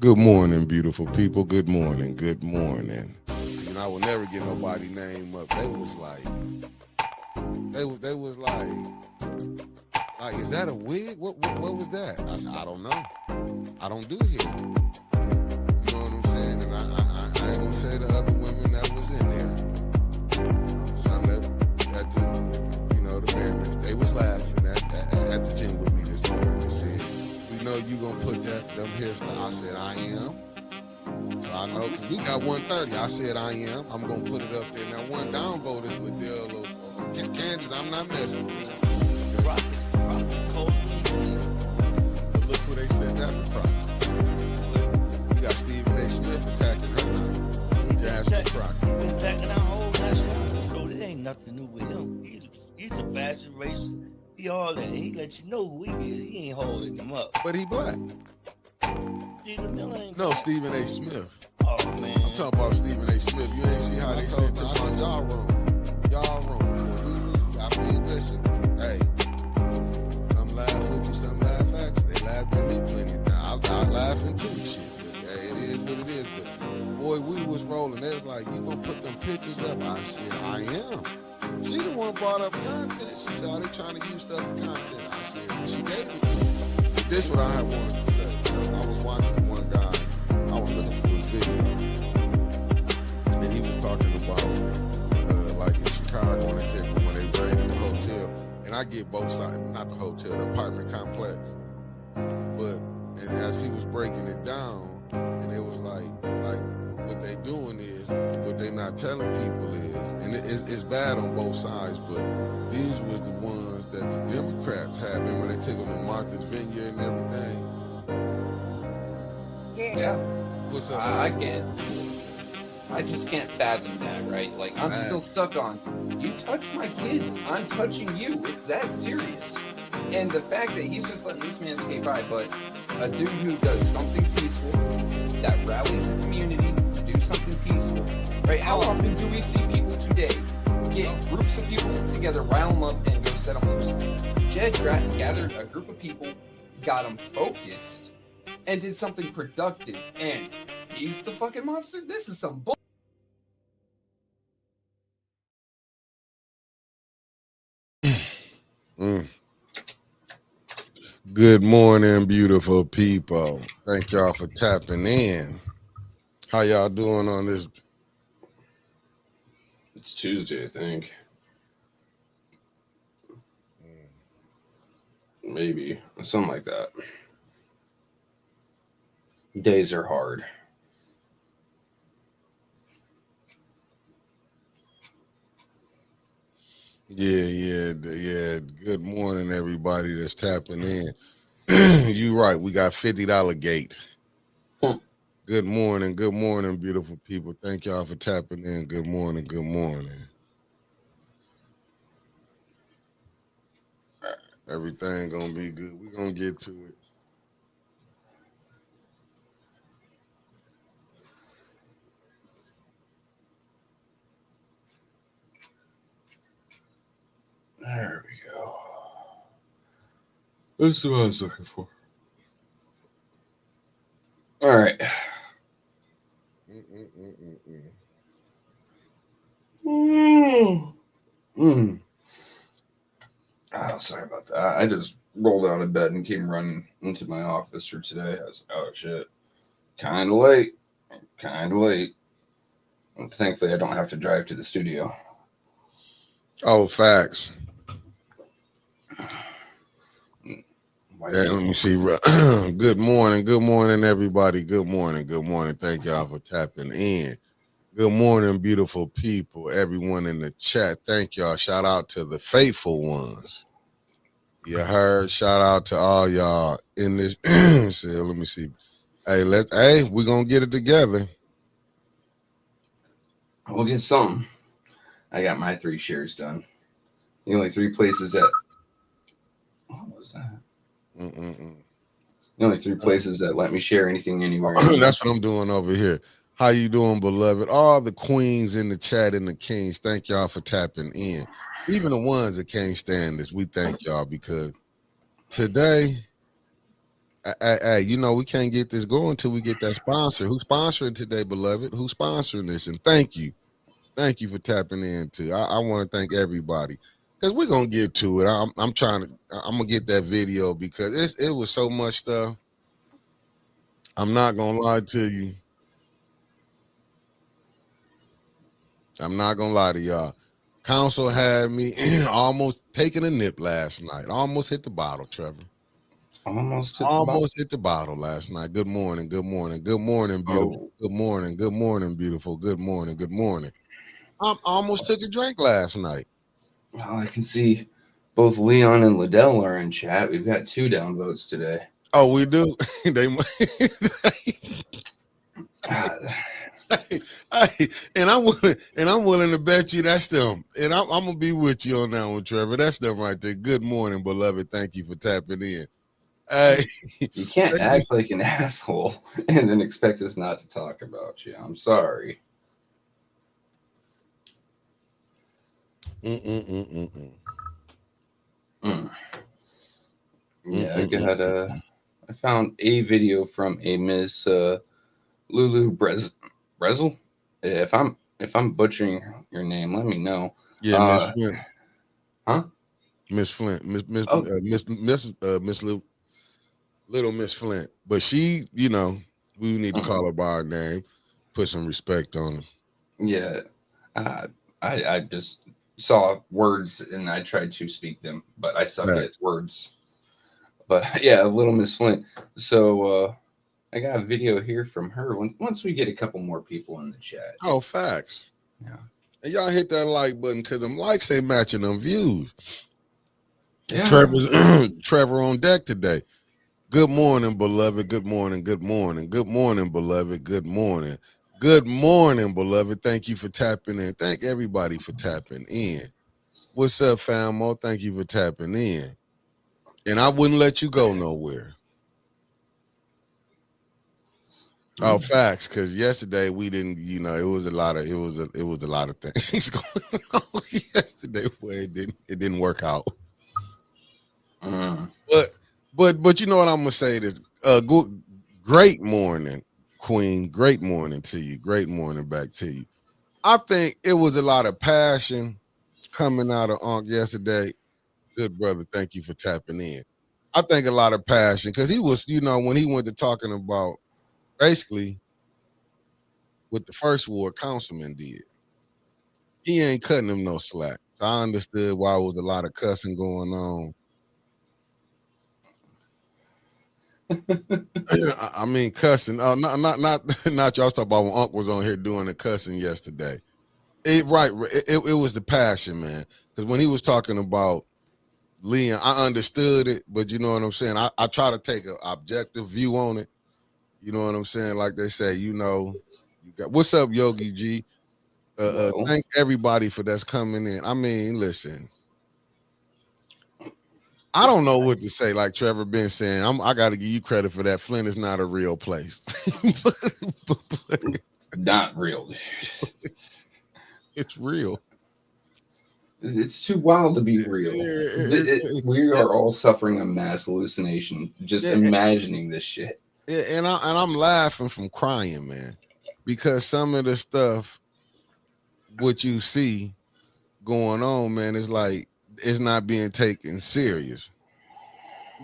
Good morning, beautiful people. Good morning. Good morning. And I will never get nobody name up. They was like, is that a wig? What was that? I said, I don't know. I don't do hair. You know what I'm saying? And I ain't gonna say the other women that was in there. Some that the Maryland, they was laughing at the gym with me this morning. They said, we know you gonna put them hairstyles. I said, I am. So I know, because we got 130. I said, I am. I'm going to put it up there. Now, one downvote is Liddell or Kansas. I'm not messing with it. Rock, cold. But look who they said that was Crockett. We got Stephen A. Smith attacking her now. Jasmine Crockett. Been attacking our whole national so it ain't nothing new with him. He's the fastest racer. He all that. He let you know who he is. He ain't holding them up. But he black. Stephen Miller ain't. No, Stephen A. Smith. Oh, man. I'm talking about Stephen A. Smith. You ain't see how they said to us. Y'all wrong. Y'all wrong. I mean, listen. Hey, some laugh with you, some laugh at you. They laughed at me plenty of times. I laughing too, shit. But hey, it is what it is. But boy, we was rolling. They was like, you gonna put them pictures up? I said, I am. She the one brought up content. She said, oh, they trying to use stuff for content. I said, well, she gave it to me. But this what I wanted to say. I was watching one guy. I was looking for his video, and he was talking about like in Chicago when they raided the hotel. And I get both sides, not the hotel, the apartment complex. But and as he was breaking it down, and it was like what they doing is, what they not telling people is, and it's bad on both sides, but these was the ones that the Democrats had. Remember they took them to Martha's Vineyard and everything. Yeah. What's up? I just can't fathom that, right? Like, I'm still stuck on, you touch my kids, I'm touching you. It's that serious. And the fact that he's just letting this man skate by, but a dude who does something peaceful, that rallies the community to do something peaceful, right? How often do we see people today get groups of people together, rile them up, and go set them loose? Jed gathered a group of people, got them focused, and did something productive, and he's the fucking monster? This is some bull. Good morning, beautiful people. Thank y'all for tapping in. How y'all doing on this? It's Tuesday, I think. Maybe. Something like that. Days are hard. Yeah. Good morning, everybody that's tapping in. You right. We got $50 gate. Good morning, beautiful people. Thank y'all for tapping in. Good morning. Everything gonna be good. We're gonna get to it. There we go. That's what I was looking for. All right. Oh, sorry about that. I just rolled out of bed and came running into my office for today. I was like, oh shit. Kind of late. And thankfully, I don't have to drive to the studio. Oh, facts. Let me see. Good morning, everybody. Good morning. Thank y'all for tapping in. Good morning, beautiful people. Everyone in the chat, thank y'all. Shout out to the faithful ones. You heard? Shout out to all y'all in this. Let me see. Hey, we're gonna get it together. We'll get something. I got my 3 shares done. The only 3 places that. What was that? The only 3 places that let me share anything anywhere. That's what I'm doing over here. How you doing, beloved? All the queens in the chat and the kings, thank y'all for tapping in. Even the ones that can't stand this, we thank y'all because today Hey, you know, we can't get this going until we get that sponsor. Who's sponsoring today, beloved? Who's sponsoring this? And thank you. Thank you for tapping in too. I want to thank everybody because we're gonna get to it. I'm gonna get that video because it was so much stuff. I'm not gonna lie to you. I'm not gonna lie to y'all. Council had me almost taking a nip last night. Almost hit the bottle, Trevor. Almost hit the bottle last night. Good morning, good morning, good morning, beautiful. Good morning, good morning, beautiful. Good morning, good morning. I almost took a drink last night. Well, I can see both Leon and Liddell are in chat. We've got 2 downvotes today. Oh, we do. They and I'm willing to bet you that's them. And I'm gonna be with you on that one, Trevor. That's them right there. Good morning, beloved. Thank you for tapping in. You can't act like an asshole and then expect us not to talk about you. I'm sorry. Yeah, I found a video from a Miss Lulu Brezel. If I'm butchering your name, let me know. Yeah, Miss Flint. Huh? Miss Flint. Miss Little Miss Flint. But she, you know, we need to call her by her name, put some respect on her. Yeah. I just saw words and I tried to speak them, but I suck at words. But yeah, Little Miss Flint. So I got a video here from her once we get a couple more people in the chat. Oh, facts. Yeah. And y'all hit that like button because them likes ain't matching them views. Yeah. Trevor on deck today. Good morning, beloved. Good morning. Good morning. Good morning, beloved. Good morning. Good morning, beloved. Thank you for tapping in. Thank everybody for tapping in. What's up, famo? Thank you for tapping in. And I wouldn't let you go nowhere. Oh, facts. Because yesterday we didn't, you know, it was a lot of things going on yesterday where it didn't work out. But you know what I'm gonna say this. Great morning, Queen. Great morning to you. Great morning back to you. I think it was a lot of passion coming out of Unc yesterday. Good brother, thank you for tapping in. I think a lot of passion because he was, you know, when he went to talking about basically what the first ward councilman did, he ain't cutting him no slack. So I understood why there was a lot of cussing going on. I mean, cussing. Not y'all talking about when Unc was on here doing the cussing yesterday. It was the passion, man. Because when he was talking about Leon, I understood it, but you know what I'm saying. I try to take an objective view on it. You know what I'm saying? Like they say, you know, what's up, Yogi G? Thank everybody for that's coming in. I mean, listen. I don't know what to say. Like Trevor been saying, I got to give you credit for that. Flint is not a real place. Not real, dude. It's real. It's too wild to be real. We are all suffering a mass hallucination just imagining this shit. Yeah, and I'm laughing from crying, man, because some of the stuff what you see going on, man, is like it's not being taken serious.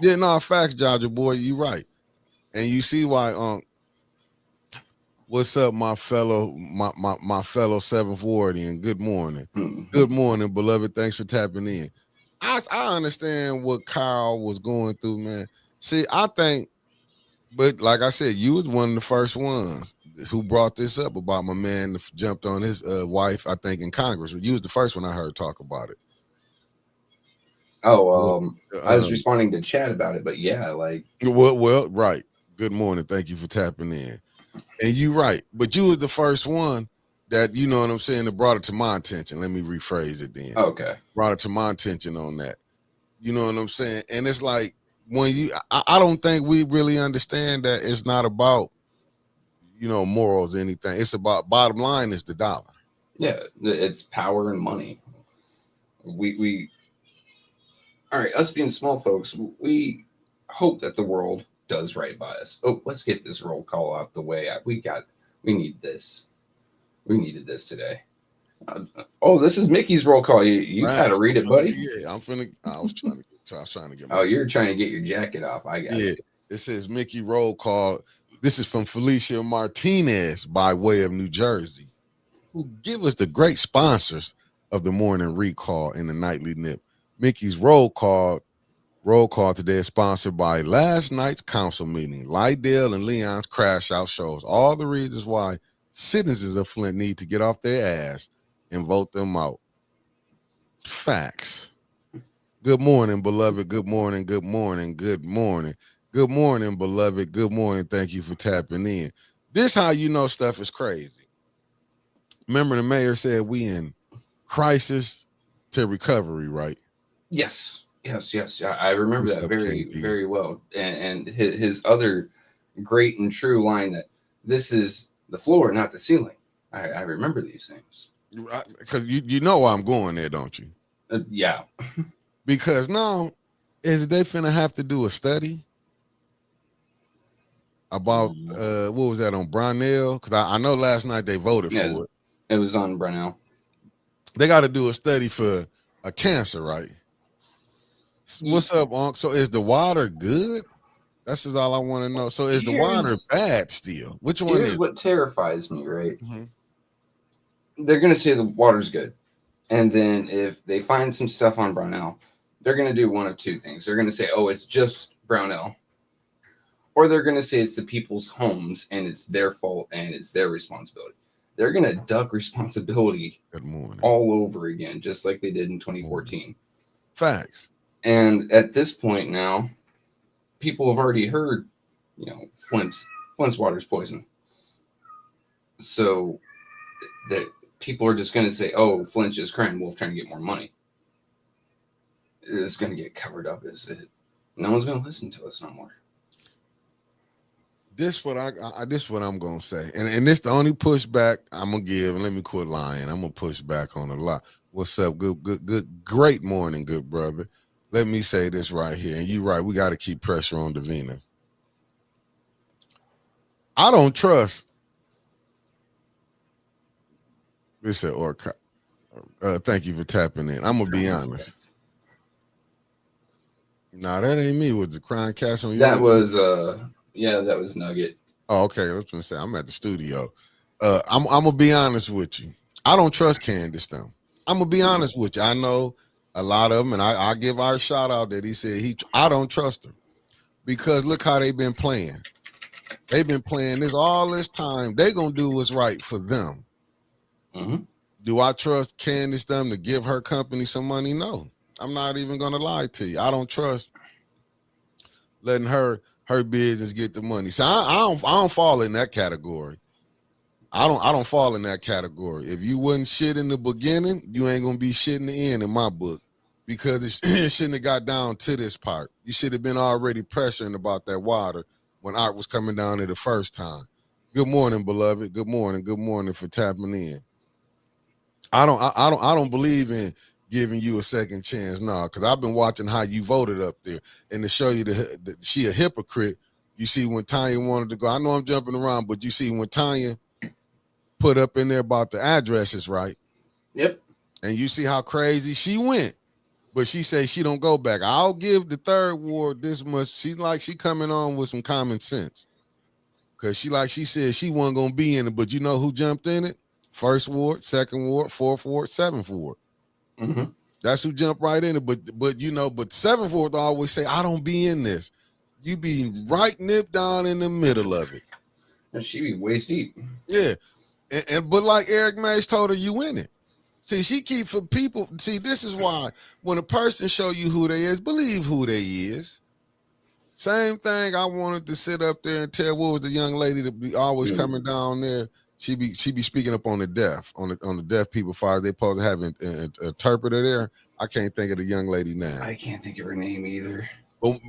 Yeah, no, facts, Jaja boy, you right. And you see why what's up, my fellow 7th Wardian? Good morning. Good morning, beloved. Thanks for tapping in. I understand what Kyle was going through, man. See, I think, but like I said, you was one of the first ones who brought this up about my man that jumped on his wife, I think, in Congress. You was the first one I heard talk about it. I was responding to chat about it, but yeah, like well, right. Good morning. Thank you for tapping in. And you right, but you was the first one that, you know what I'm saying, that brought it to my attention. Let me rephrase it then. Okay. Brought it to my attention on that. You know what I'm saying? And it's like when I don't think we really understand that it's not about, you know, morals or anything. It's about, bottom line is the dollar. Yeah, it's power and money. We all right, us being small folks, we hope that the world does right by us. Oh, let's get this roll call out the way. We need this. We needed this today. This is Mickey's roll call. You Right, got to read it, buddy. Yeah, I was trying to get. Oh, you're trying to get your jacket off. I got it. It says Mickey roll call. This is from Felicia Martinez by way of New Jersey, who give us the great sponsors of the morning recall and the nightly nip. Mickey's roll call today is sponsored by last night's council meeting. Lydell and Leon's crash out shows all the reasons why citizens of Flint need to get off their ass and vote them out. Facts. Good morning, beloved. Good morning. Good morning. Good morning. Good morning, beloved. Good morning. Thank you for tapping in. This how you know stuff is crazy. Remember the mayor said we in crisis to recovery, right? Yes. I remember that very well. And his other great and true line that this is the floor, not the ceiling. I remember these things. Because you know why I'm going there, don't you? Yeah. Because now is they finna have to do a study about what was that on Brownell? Because I know last night they voted for it. It was on Brownell. They got to do a study for a cancer, right? What's up, Unc? So is the water good? That's just all I want to know. So is the water bad still? Which one is what terrifies me, right? Mm-hmm. They're going to say the water's good. And then if they find some stuff on Brownell, they're going to do one of two things. They're going to say, oh, it's just Brownell. Or they're going to say it's the people's homes and it's their fault and it's their responsibility. They're going to duck responsibility all over again, just like they did in 2014. Facts. And at this point now, people have already heard, Flint's water's poison. So that people are just going to say, oh, Flint's just crying wolf trying to get more money. It's going to get covered up, is it? No one's going to listen to us no more. This what I'm gonna say, and this the only pushback I'm gonna give. And let me quit lying. I'm gonna push back on a lot. What's up? Good, great morning, good brother. Let me say this right here, and you're right. We got to keep pressure on Davina. I don't trust. This said Orca. Thank you for tapping in. I'm gonna be honest. Nah, that ain't me. Was the crying cast on you? That was Yeah, that was Nugget. Oh, okay. I was gonna say I'm at the studio. I'm gonna be honest with you. I don't trust Candace though. I'm gonna be honest with you. I know a lot of them, and I give our shout out that he said I don't trust her because look how they've been playing. They've been playing this all this time. They gonna do what's right for them. Mm-hmm. Do I trust Candace them to give her company some money? No, I'm not even gonna lie to you. I don't trust letting her business get the money. So I don't fall in that category. I don't fall in that category. If you wasn't shit in the beginning, you ain't gonna be shit in the end in my book, because it shouldn't have got down to this part. You should have been already pressuring about that water when Art was coming down there the first time. Good morning, beloved. Good morning for tapping in. I don't believe in giving you a second chance now, because I've been watching how you voted up there, and to show you that she a hypocrite. You see when Tanya wanted to go, I know I'm jumping around, but you see when Tanya put up in there about the addresses, right? Yep. And you see how crazy she went, but she said she don't go back. I'll give the third ward this much. She coming on with some common sense, because she said she wasn't gonna be in it, but you know who jumped in it? First ward, second ward, fourth ward, seventh ward. Mm-hmm. That's who jumped right in it. But seventh ward always say, I don't be in this. You be right nip down in the middle of it. And she be waist deep. Yeah. But like Eric Mays told her, you in it. See, she keep for people. See, this is why when a person show you who they is, believe who they is. Same thing. I wanted to sit up there and tell what was the young lady that be always coming down there. She be speaking up on the deaf, on the deaf people, as far as they supposed to have an interpreter there. I can't think of the young lady now. I can't think of her name either.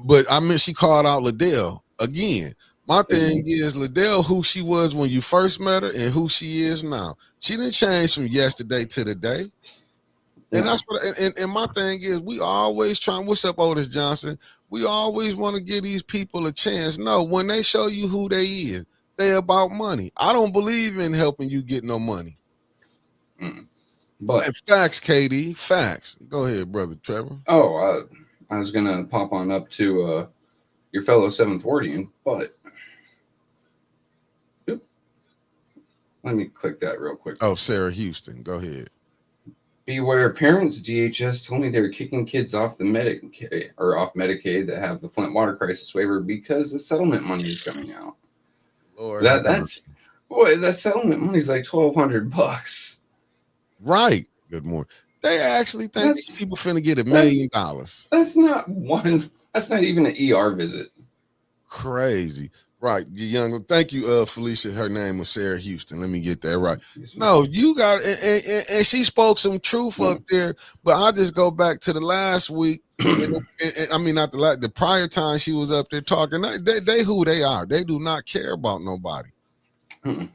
But I mean, she called out Liddell again. My thing is Liddell, who she was when you first met her and who she is now. She didn't change from yesterday to today. And No. that's what. And my thing is, we always trying. What's up, Otis Johnson? We always want to give these people a chance. No, when they show you who they is, they about money. I don't believe in helping you get no money. But Facts, KD. Facts. Go ahead, brother Trevor. oh, I was gonna pop on up to your fellow 740, but let me click that real quick. Oh, Sarah Houston. Go ahead. Beware parents. DHS told me they were kicking kids off the Medicaid that have the Flint water crisis waiver because the settlement money is coming out. Lord, That's that settlement money is like $1,200. right. Good morning. They actually think people finna get $1 million. That's not even an ER visit. Crazy. Right. You young. Thank you, Felicia. Her name was Sarah Houston. Let me get that right. No, you got and she spoke some truth up there, but I just go back to the last week. and I mean, not the prior time she was up there talking. They who they are. They do not care about nobody. And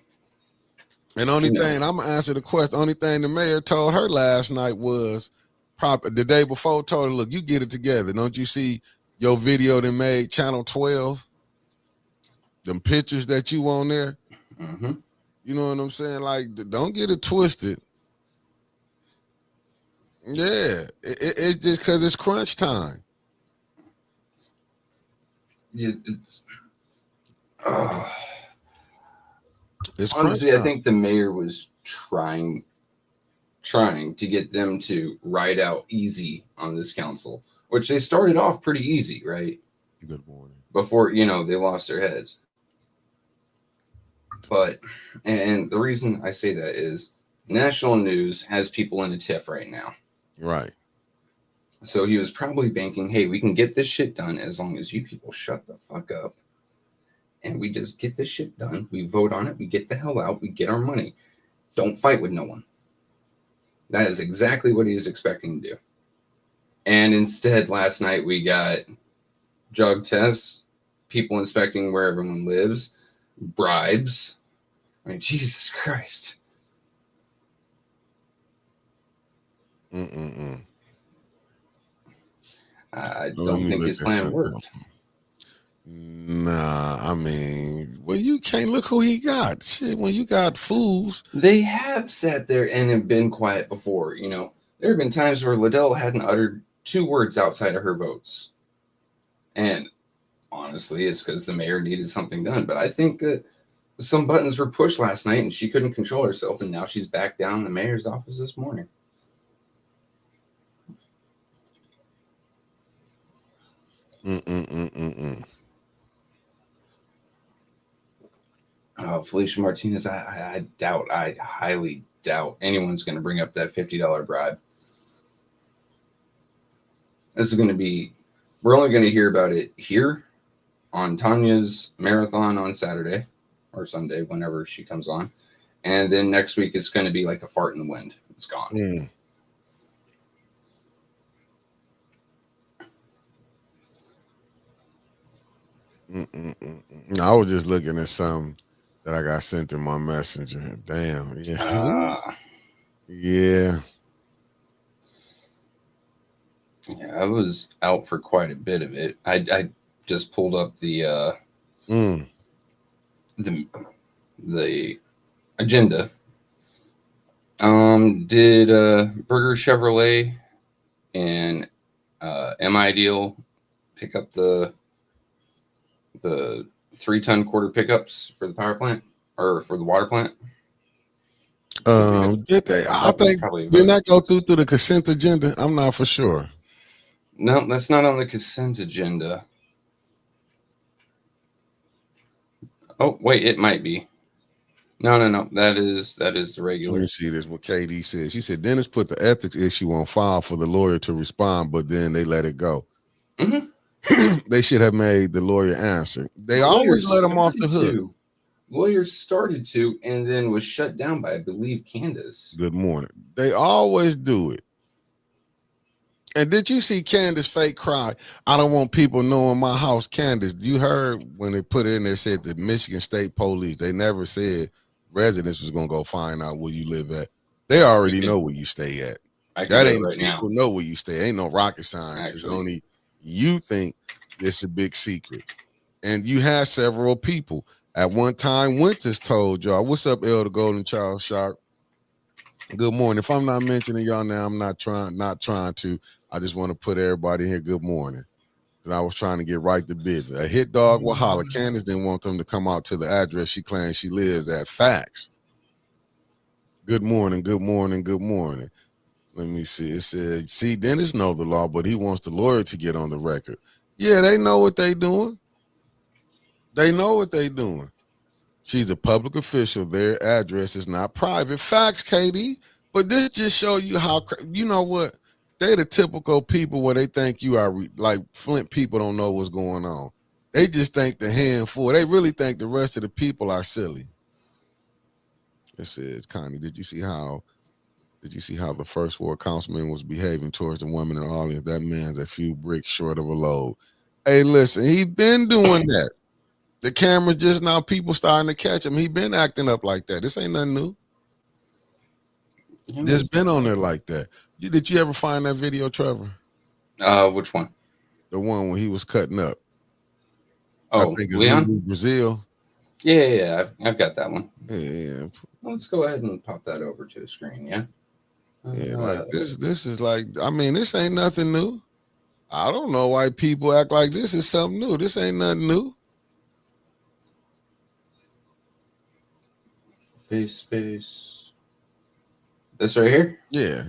only thing I'm gonna answer the question. Only thing the mayor told her last night was, the day before, told her, "Look, you get it together. Don't you see your video that made Channel 12? Them pictures that you on there, you know what I'm saying? Like, don't get it twisted. Yeah, it's just because it's crunch time. It's honestly, I think the mayor was trying to get them to ride out easy on this council, which they started off pretty easy, right? Good morning. Before they lost their heads. But, and the reason I say that is national news has people in a tiff right now. Right. So he was probably banking, hey, we can get this shit done as long as you people shut the fuck up. And we just get this shit done. We vote on it. We get the hell out. We get our money. Don't fight with no one. That is exactly what he was expecting to do. And instead, last night we got drug tests, people inspecting where everyone lives, bribes. I mean, Jesus Christ. I don't think his plan worked. Nah, I mean, well, you can't look who he got. Shit, when you got fools. They have sat there and have been quiet before. There have been times where Liddell hadn't uttered 2 words outside of her votes. And honestly, it's because the mayor needed something done. But I think that some buttons were pushed last night and she couldn't control herself. And now she's back down in the mayor's office this morning. Felicia Martinez, I highly doubt anyone's going to bring up that $50 bribe. This is going to be, we're only going to hear about it here on Tanya's marathon on Saturday or Sunday, whenever she comes on. And then next week, it's going to be like a fart in the wind. It's gone. I was just looking at some that I got sent in my messenger. Damn. Yeah. Yeah. Yeah, I was out for quite a bit of it. I just pulled up the agenda. Did Burger Chevrolet and MI Deal pick up the 3-ton quarter pickups for the power plant or for the water plant? Did they? I think didn't that go through the consent agenda? I'm not for sure. No, that's not on the consent agenda. Oh, wait, it might be. No. That is the regular. Let me see this. What KD said. She said Dennis put the ethics issue on file for the lawyer to respond, but then they let it go. They should have made the lawyer answer. They always let him off the hook. Lawyers started to, and then was shut down by, I believe, Candace. Good morning. They always do it. And did you see Candace fake cry? I don't want people knowing my house. Candace, you heard when they put it in there, said the Michigan State Police. They never said residents was going to go find out where you live at. They already know where you stay at. I can That do it ain't right now. people know where you stay. Ain't no rocket science. It's Actually. only you think it's a big secret. And you had several people. At one time, Winters told y'all, what's up, Elder Golden Child Shark? Good morning. If I'm not mentioning y'all now, I'm not trying to. I just want to put everybody here good morning. Because I was trying to get right to business. A hit dog will holler. Candace didn't want them to come out to the address she claims she lives at. Facts. Good morning, good morning, good morning. Let me see. It said, see, Dennis know the law, but he wants the lawyer to get on the record. Yeah, they know what they doing. They know what they doing. She's a public official. Their address is not private. Facts, Katie. But this just show you how, you know what? They the typical people where they think you are like Flint people don't know what's going on. They just think the handful. They really think the rest of the people are silly. It says, Connie, did you see how the first ward councilman was behaving towards the woman in the audience? That man's a few bricks short of a load. Hey, listen, he been doing that. The camera just now, people starting to catch him. He been acting up like that. This ain't nothing new. Just been on there like that. Did you ever find that video, Trevor? Which one? The one when he was cutting up. Oh, I think it's Leon? Lulu Brazil. Yeah, I've got that one. Yeah. Let's go ahead and pop that over to the screen, yeah? Yeah, like this is like, I mean, this ain't nothing new. I don't know why people act like this is something new. This ain't nothing new. Face. This right here? Yeah.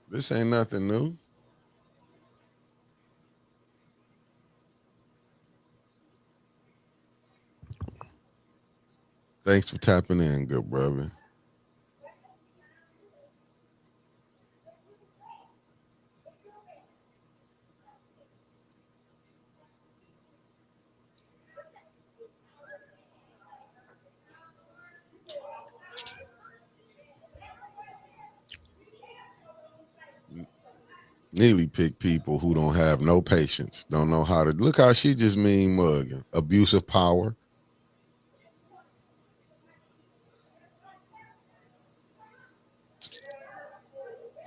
This ain't nothing new. Thanks for tapping in, good brother. Neely pick people who don't have no patience, don't know how to look how she just mean mugging, abuse of power.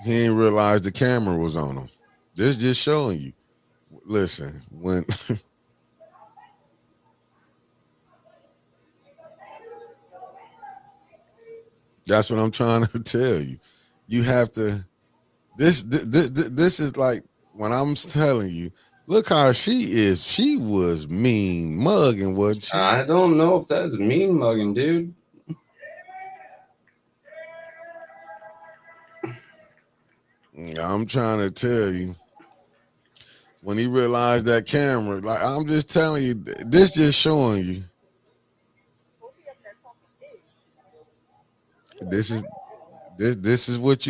He didn't realize the camera was on him. This just showing you. Listen, when that's what I'm trying to tell you. You have to. This is like when I'm telling you. Look how she is. She was mean mugging, wasn't she? I don't know if that's mean mugging, dude. I'm trying to tell you. When he realized that camera, like I'm just telling you, this just showing you. This is what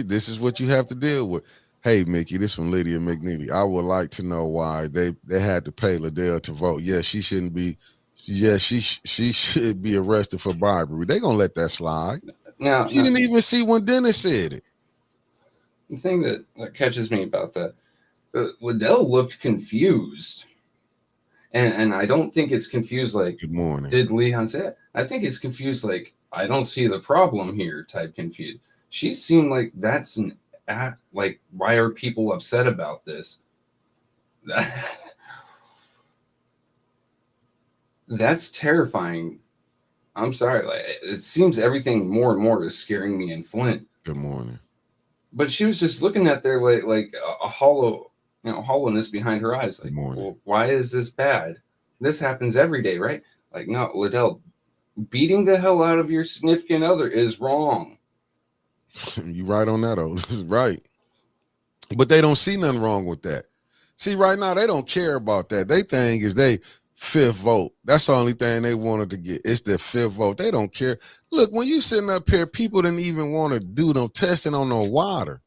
you have to deal with. Hey, Mickey, this from Lydia McNeely. I would like to know why they had to pay Liddell to vote. Yes, she shouldn't be. Yes, she should be arrested for bribery. They gonna let that slide. Now, She didn't even see when Dennis said it. The thing that catches me about that, Liddell looked confused, and I don't think it's confused like, good morning, did Leon say it? I think it's confused like, I don't see the problem here type confused. She seemed like that's an act, like, why are people upset about this? That's terrifying. I'm sorry, like, it seems everything more and more is scaring me in Flint. Good morning. But she was just looking at there like a hollow, hollowness behind her eyes. Like, well, why is this bad? This happens every day, right? Like, no, Liddell, beating the hell out of your significant other is wrong. You right on that, Otis. Right. But they don't see nothing wrong with that. See, right now, they don't care about that. They think is they fifth vote. That's the only thing they wanted to get. It's the fifth vote. They don't care. Look, when you sitting up here, people didn't even want to do no testing on no water.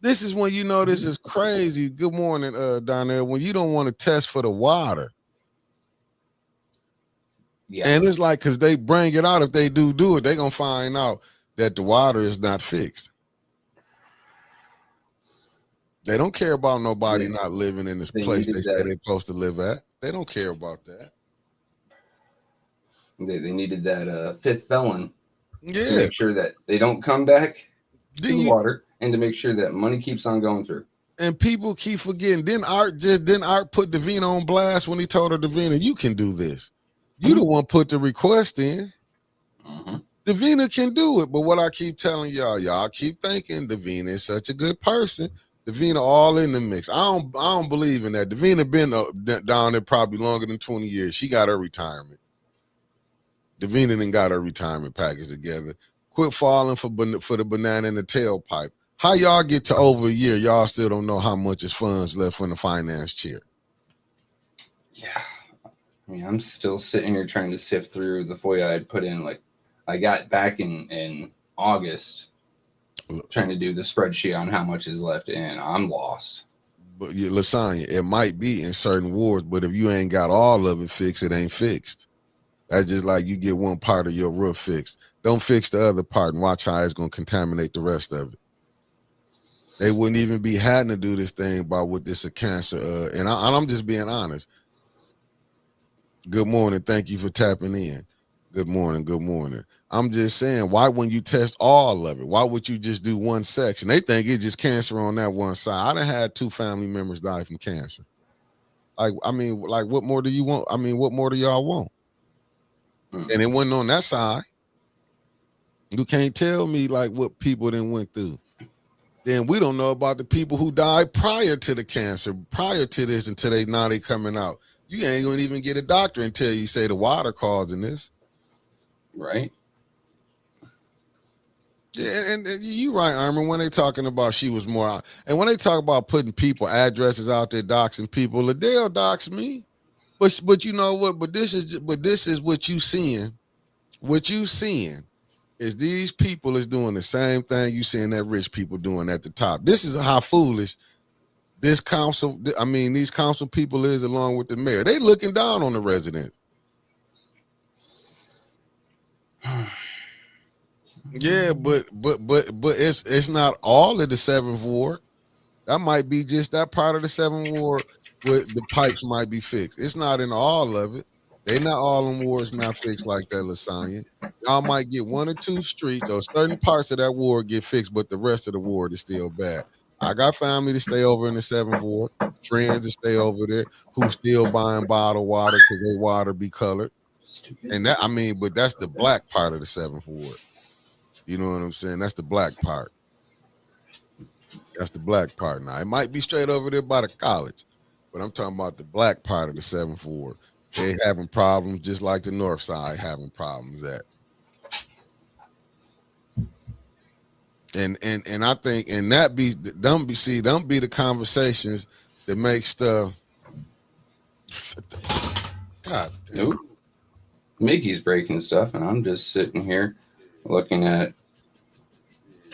This is when you know this is crazy. Good morning, Donnell. When you don't want to test for the water. Yeah. And it's like, because they bring it out, if they do it, they're going to find out that the water is not fixed. They don't care about nobody not living in this place they say they're supposed to live at. They don't care about that. They needed that fifth felon to Yeah. make sure that they don't come back to Then the you water, and to make sure that money keeps on going through. and people keep forgetting. Then Art put Davina on blast when he told her, Davina, you can do this. You the one put the request in. Mm-hmm. Davina can do it. But what I keep telling y'all keep thinking Davina is such a good person. Davina all in the mix. I don't believe in that. Davina been down there probably longer than 20 years. She got her retirement. Davina done got her retirement package together. Quit falling for the banana in the tailpipe. How y'all get to over a year? Y'all still don't know how much is funds left from the finance chair. Yeah. I mean, I'm still sitting here trying to sift through the FOIA I'd put in. Like, I got back in August trying to do the spreadsheet on how much is left, and I'm lost. But Lasagna, it might be in certain wards, but if you ain't got all of it fixed, it ain't fixed. That's just like you get one part of your roof fixed. Don't fix the other part and watch how it's going to contaminate the rest of it. They wouldn't even be having to do this thing about what this a cancer. And I'm just being honest. Good morning. Thank you for tapping in. Good morning. Good morning. I'm just saying, why wouldn't you test all of it? Why would you just do one section? They think it's just cancer on that one side. I done had 2 family members die from cancer. Like, I mean, like, what more do you want? I mean, what more do y'all want? And it wasn't on that side. You can't tell me like what people then went through. Then we don't know about the people who died prior to the cancer, prior to this, until now they coming out. You ain't gonna even get a doctor until you say the water causing this. Right. Yeah, and you right, Armin, when they talking about she was more out. And when they talk about putting people addresses out there, doxing people, they'll dox me. But you know what? But this is what you seeing. What you seeing is these people is doing the same thing you seeing that rich people doing at the top. This is how foolish this council, I mean, these council people is along with the mayor. They looking down on the residents. Yeah, but it's not all of the 7th ward. That might be just that part of the 7th ward where the pipes might be fixed. It's not in all of it. They not all in wards not fixed like that, Lasagna. Y'all might get 1 or 2 streets or certain parts of that ward get fixed, but the rest of the ward is still bad. I got family to stay over in the 7th ward, friends to stay over there who still buying bottled water because their water be colored. And that, I mean, but that's the black part of the 7th ward. You know what I'm saying? That's the black part. That's the black part. Now, it might be straight over there by the college, but I'm talking about the black part of the 7th ward. They having problems just like the north side having problems at. And I think, and that don't be the conversations that make stuff. God damn. Nope. Mickey's breaking stuff, and I'm just sitting here looking at.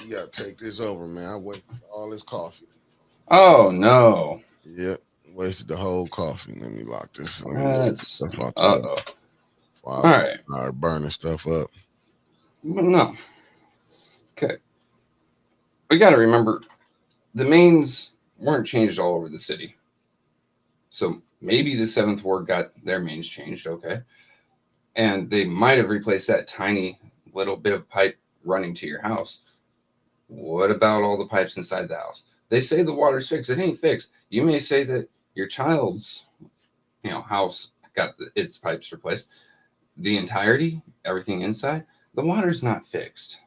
You gotta take this over, man. I wasted all this coffee. Oh no. Yep, wasted the whole coffee. Let me lock this. That's all right. Burning stuff up. But no. Okay. We got to remember the mains weren't changed all over the city. So maybe the 7th ward got their mains changed, okay? And they might have replaced that tiny little bit of pipe running to your house. What about all the pipes inside the house? They say the water's fixed. It ain't fixed. You may say that your child's, house got its pipes replaced. The entirety, everything inside, the water's not fixed.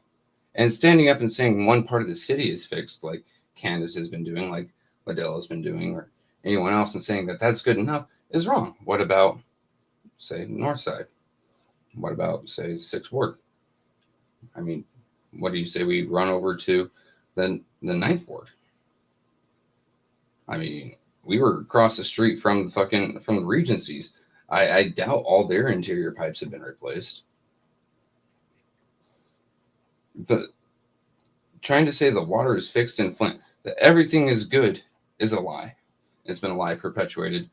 And standing up and saying one part of the city is fixed, like Candace has been doing, like Liddell has been doing, or anyone else, and saying that that's good enough is wrong. What about, say, North Side? What about, say, 6th Ward? I mean, what do you say we run over to the 9th Ward? I mean, we were across the street from the Regencies. I doubt all their interior pipes have been replaced. But trying to say the water is fixed in Flint, that everything is good, is a lie. It's been a lie perpetuated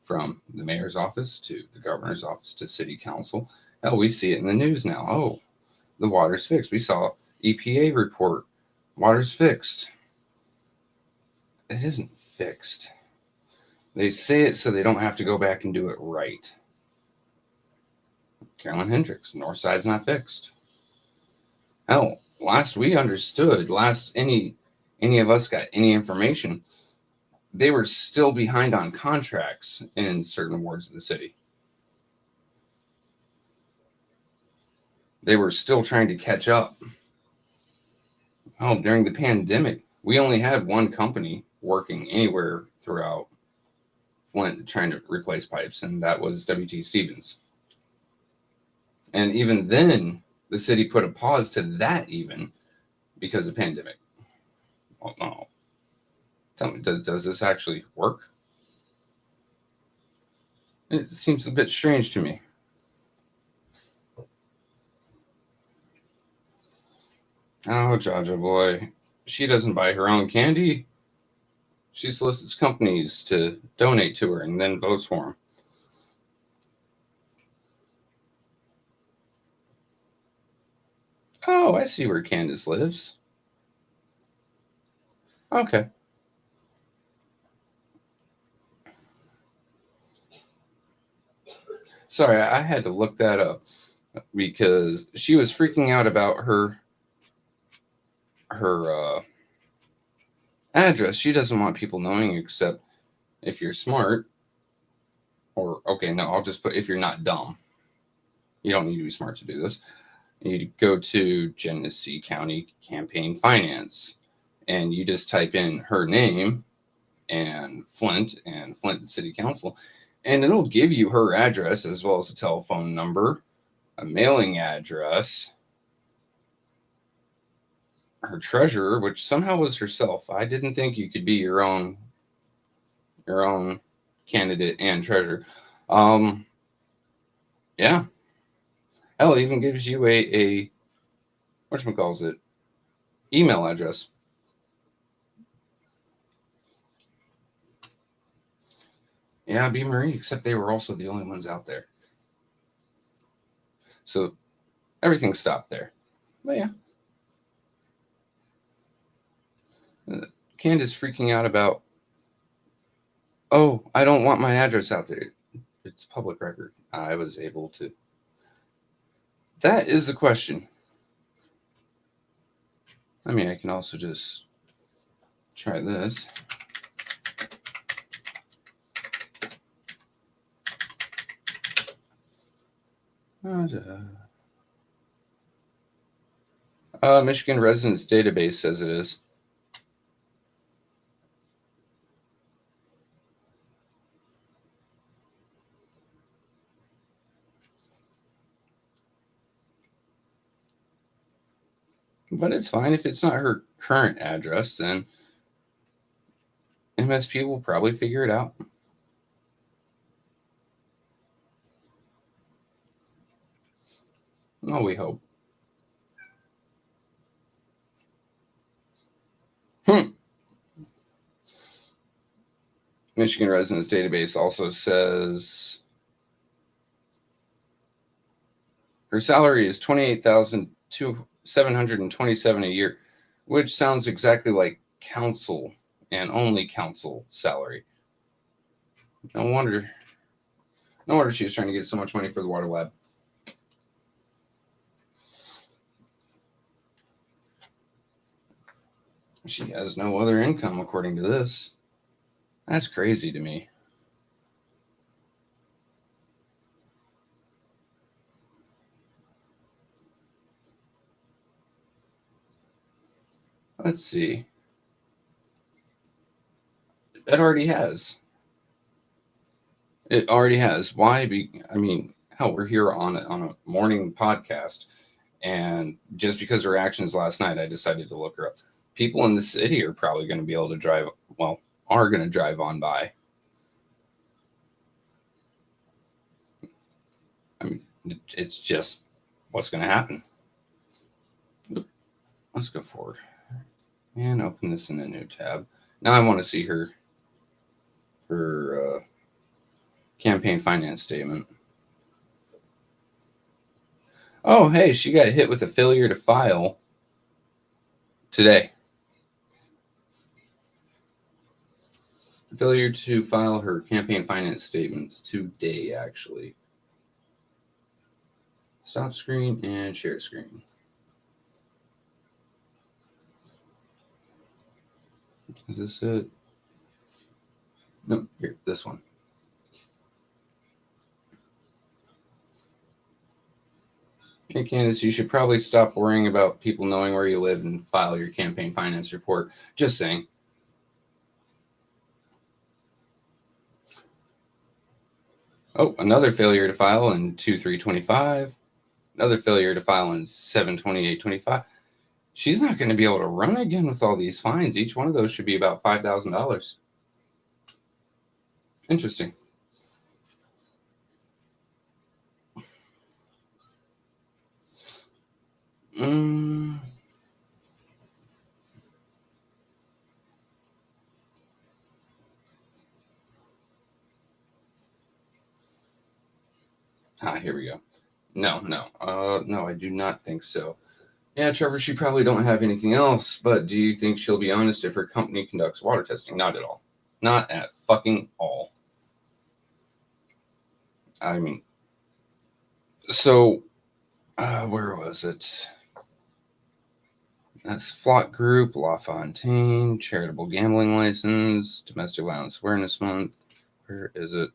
from the mayor's office to the governor's office to city council. Hell, we see it in the news now. Oh, the water's fixed. We saw EPA report. Water's fixed. It isn't fixed. They say it so they don't have to go back and do it right. Carolyn Hendricks, North Side's not fixed. Hell, last we understood, last any of us got any information, they were still behind on contracts in certain wards of the city. They were still trying to catch up. Oh, during the pandemic, we only had one company working anywhere throughout Flint trying to replace pipes, and that was WT Stevens. And even then, the city put a pause to that even because of pandemic. Oh, no. Tell me, does this actually work? It seems a bit strange to me. Oh, Jaja boy. She doesn't buy her own candy. She solicits companies to donate to her and then votes for them. Oh, I see where Candace lives. Okay. Sorry, I had to look that up because she was freaking out about her address. She doesn't want people knowing, except if you're smart, or okay, no, I'll just put if you're not dumb. You don't need to be smart to do this. You go to Genesee County Campaign Finance, and you just type in her name and Flint City Council, and it'll give you her address as well as a telephone number, a mailing address, her treasurer, which somehow was herself. I didn't think you could be your own candidate and treasurer. Yeah. Hell, it even gives you a whatchamacallit, email address. Yeah, B. Marie, except they were also the only ones out there. So everything stopped there. But yeah. Candace freaking out about, oh, I don't want my address out there. It's public record. I was able to. That is the question. I mean, I can also just try this. Michigan Residents Database says it is. But it's fine. If it's not her current address, then MSP will probably figure it out. No, we hope. Michigan Residents Database also says her salary is $28,727 a year, which sounds exactly like council and only council salary. No wonder she was trying to get so much money for the water lab. She has no other income, according to this. That's crazy to me. Let's see. It already has. It already has. Why? I mean, hell, we're here on a morning podcast, and just because of her actions last night, I decided to look her up. People in the city are probably going to be able to drive. Well, are going to drive on by. I mean, it's just what's going to happen. Let's go forward and open this in a new tab. Now I want to see her campaign finance statement. Oh, hey, she got hit with a failure to file today. Failure to file her campaign finance statements today, actually. Stop screen and share screen. Is this it? No, here, this one. Hey, Candace, you should probably stop worrying about people knowing where you live and file your campaign finance report. Just saying. Oh, another failure to file in 2/3/25. Another failure to file in 7/28/25. She's not going to be able to run again with all these fines. Each one of those should be about $5,000. Interesting. Here we go. No, I do not think so. Yeah, Trevor, she probably don't have anything else, but do you think she'll be honest if her company conducts water testing? Not at all. Not at fucking all. I mean, so, where was it? That's Flock Group, LaFontaine, Charitable Gambling License, Domestic Violence Awareness Month. Where is it?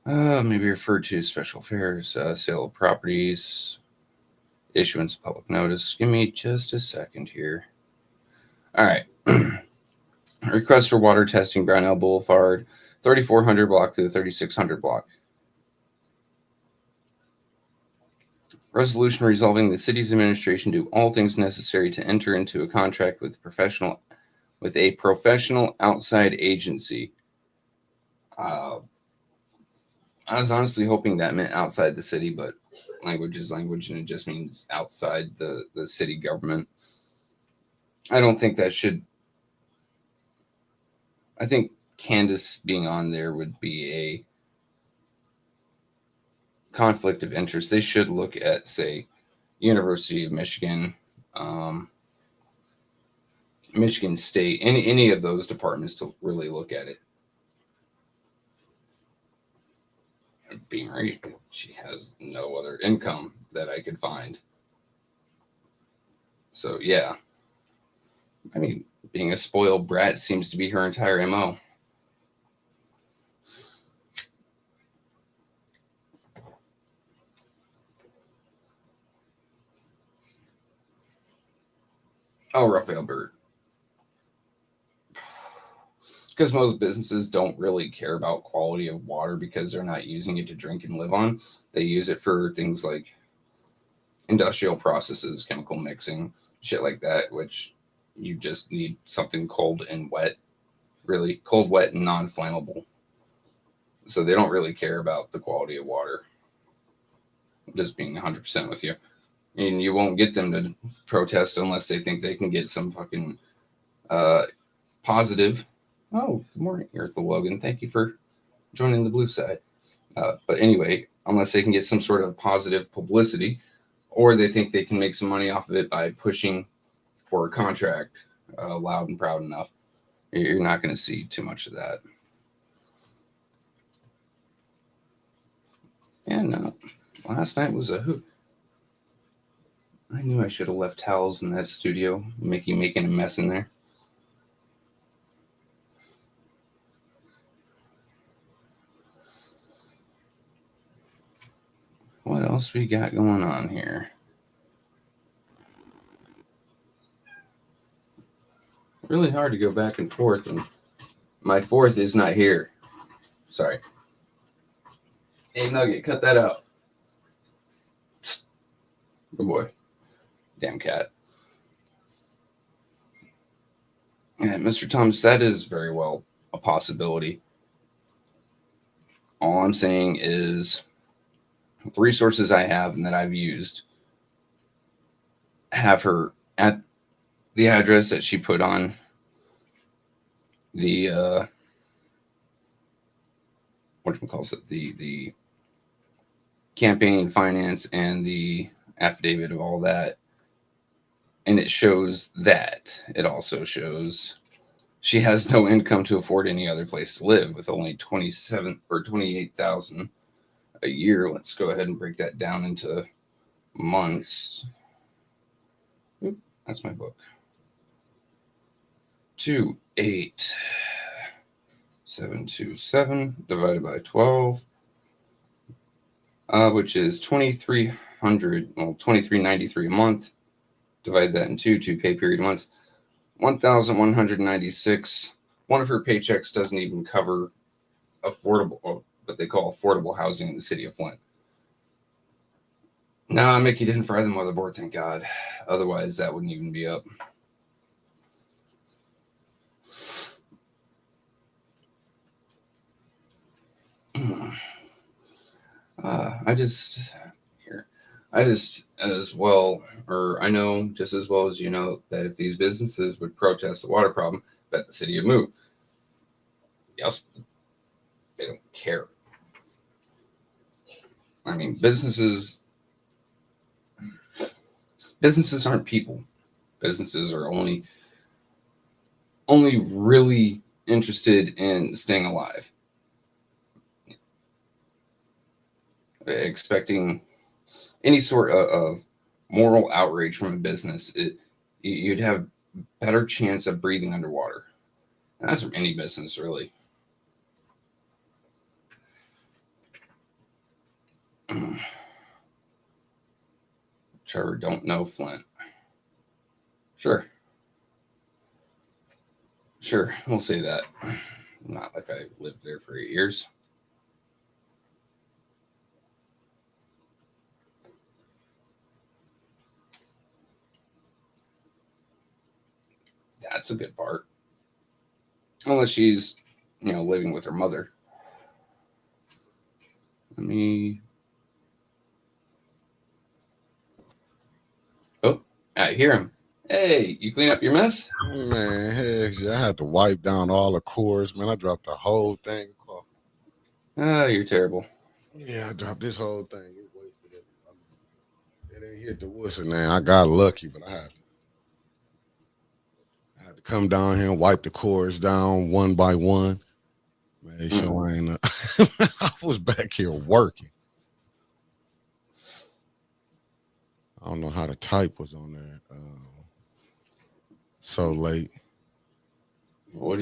Maybe referred to Special Affairs, Sale of Properties, Issuance of Public Notice. Give me just a second here. All right. Request for water testing, Brownell Boulevard, 3400 block to the 3600 block. Resolution resolving the city's administration do all things necessary to enter into a contract with a professional outside agency. I was honestly hoping that meant outside the city, but language is language, and it just means outside the city government. I don't think that should. I think Candace being on there would be a conflict of interest. They should look at, say, University of Michigan, Michigan State, any of those departments to really look at it. Being right, she has no other income that I could find. So yeah, I mean, being a spoiled brat seems to be her entire MO. Oh, Raphael Bird. Because most businesses don't really care about quality of water because they're not using it to drink and live on. They use it for things like industrial processes, chemical mixing, shit like that, which you just need something cold and wet, really cold, wet, and non-flammable. So they don't really care about the quality of water. Just being 100% with you. And you won't get them to protest unless they think they can get some fucking positive. Oh, good morning, Eartha Logan. Thank you for joining the blue side. But anyway, unless they can get some sort of positive publicity, or they think they can make some money off of it by pushing for a contract loud and proud enough, you're not going to see too much of that. And last night was a hoot. I knew I should have left towels in that studio, making a mess in there. What else we got going on here? Really hard to go back and forth, and my fourth is not here. Sorry. Hey, Nugget, cut that out. Good boy. Damn cat. Yeah, Mr. Thomas, that is very well a possibility. All I'm saying is the resources I have and that I've used have her at the address that she put on the the campaign finance and the affidavit of all that. And it shows that. It also shows she has no income to afford any other place to live with only $27,000 or $28,000 a year. Let's go ahead and break that down into months. Oop, that's my book. 28,727 divided by 12, which is 2,300. Well, 2,393 a month. Divide that in two pay period months. 1,196. One of her paychecks doesn't even cover affordable, what they call affordable housing in the city of Flint. Nah, Mickey didn't fry the motherboard, thank God. Otherwise, that wouldn't even be up. I just as well, or I know just as well as you know, that if these businesses would protest the water problem, bet the city would move. Yes, they don't care. I mean, businesses aren't people. Businesses are only really interested in staying alive. Expecting any sort of moral outrage from a business, you'd have better chance of breathing underwater. And that's from any business, really. Trevor, don't know Flint. Sure, we'll say that. Not like I lived there for 8 years. That's a good part. Unless she's, living with her mother. Let me... Oh, I hear him. Hey, you clean up your mess? Man, heck yeah, I had to wipe down all the cords, man. I dropped the whole thing. Oh, you're terrible. Yeah, I dropped this whole thing. It wasted it. It ain't hit the whistle, man. I got lucky, but I had to come down here and wipe the cords down one by one. Man, so I ain't. I was back here working. I don't know how the type was on there. So late. What?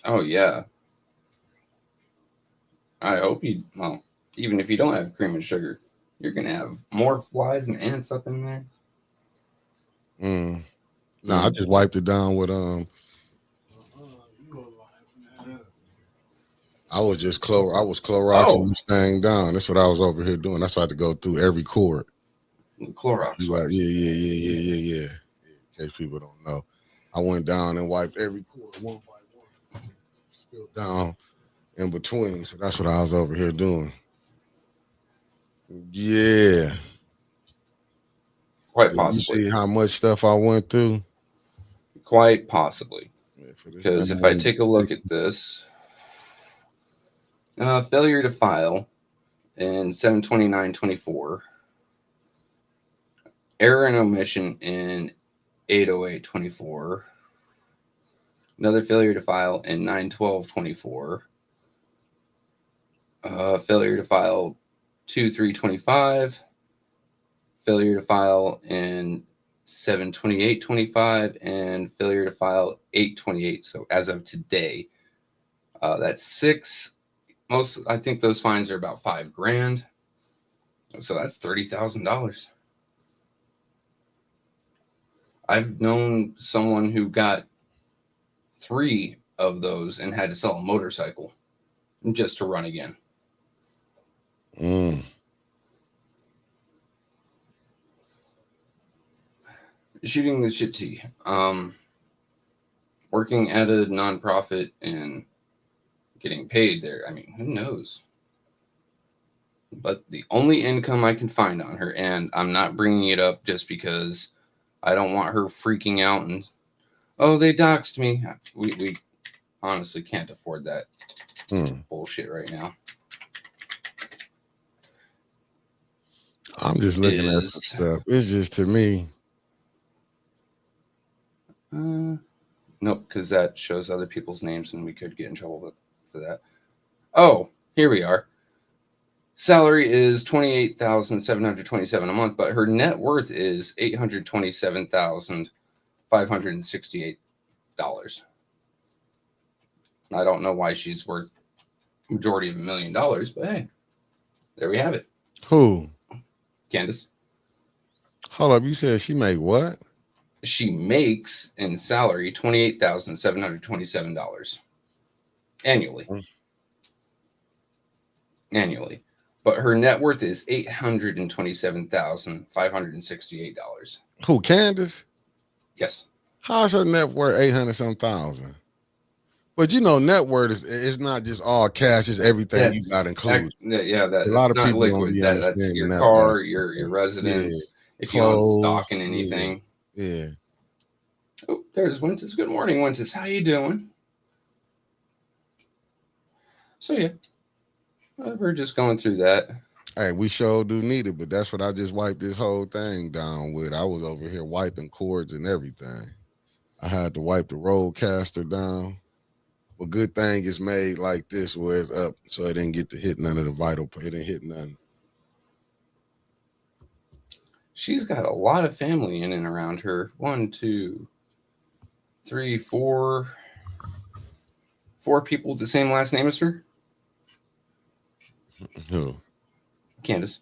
Oh, yeah. I hope even if you don't have cream and sugar, you're going to have more flies and ants up in there. No, I just wiped it down with I was Cloroxing this thing down. That's what I was over here doing. That's why I had to go through every cord. Clorox. Yeah. In case people don't know, I went down and wiped every cord one by one, spilled down in between. So that's what I was over here doing. Yeah. Quite possibly. You see how much stuff I went through? Quite possibly. Because if I take a look at this, failure to file in 7/29/24, error and omission in 8/08/24, another failure to file in 9/12/24, failure to file 2/3/25, failure to file in 7/28/25, and failure to file 8/28. So as of today, that's 6. I think those fines are about $5,000. So that's $30,000. I've known someone who got 3 of those and had to sell a motorcycle just to run again. Shooting the shit tea. Working at a nonprofit and getting paid there. I mean, who knows? But the only income I can find on her, and I'm not bringing it up just because I don't want her freaking out and, oh, they doxed me. We honestly can't afford that bullshit right now. I'm just looking at some stuff. It's just to me. Nope, because that shows other people's names and we could get in trouble for that. Oh, here we are. Salary is $28,727 a month, but her net worth is $827,568. I don't know why she's worth majority of $1 million, but hey, there we have it. Who? Candace. Hold up, you said she make what? She makes in salary $28,727 annually. Annually. But her net worth is $827,568. Who, Candace? Yes. How's her net worth 800-some thousand? But you know, net worth is not just all cash; it's everything you got included. That's a lot of not people liquid. don't be That's understanding your that car, part. your residence. Yeah. If Clothes, you own stock in anything. Yeah. Oh, there's Wintus. Good morning, Wintus. How you doing? So yeah, we're just going through that. Hey, we sure do need it, but that's what I just wiped this whole thing down with. I was over here wiping cords and everything. I had to wipe the roadcaster down. But good thing it's made like this where it's up, so it didn't get to hit none of the vital. It didn't hit none. She's got a lot of family in and around her. 1, 2, 3, 4. 4 people with the same last name as her. Who? Candace.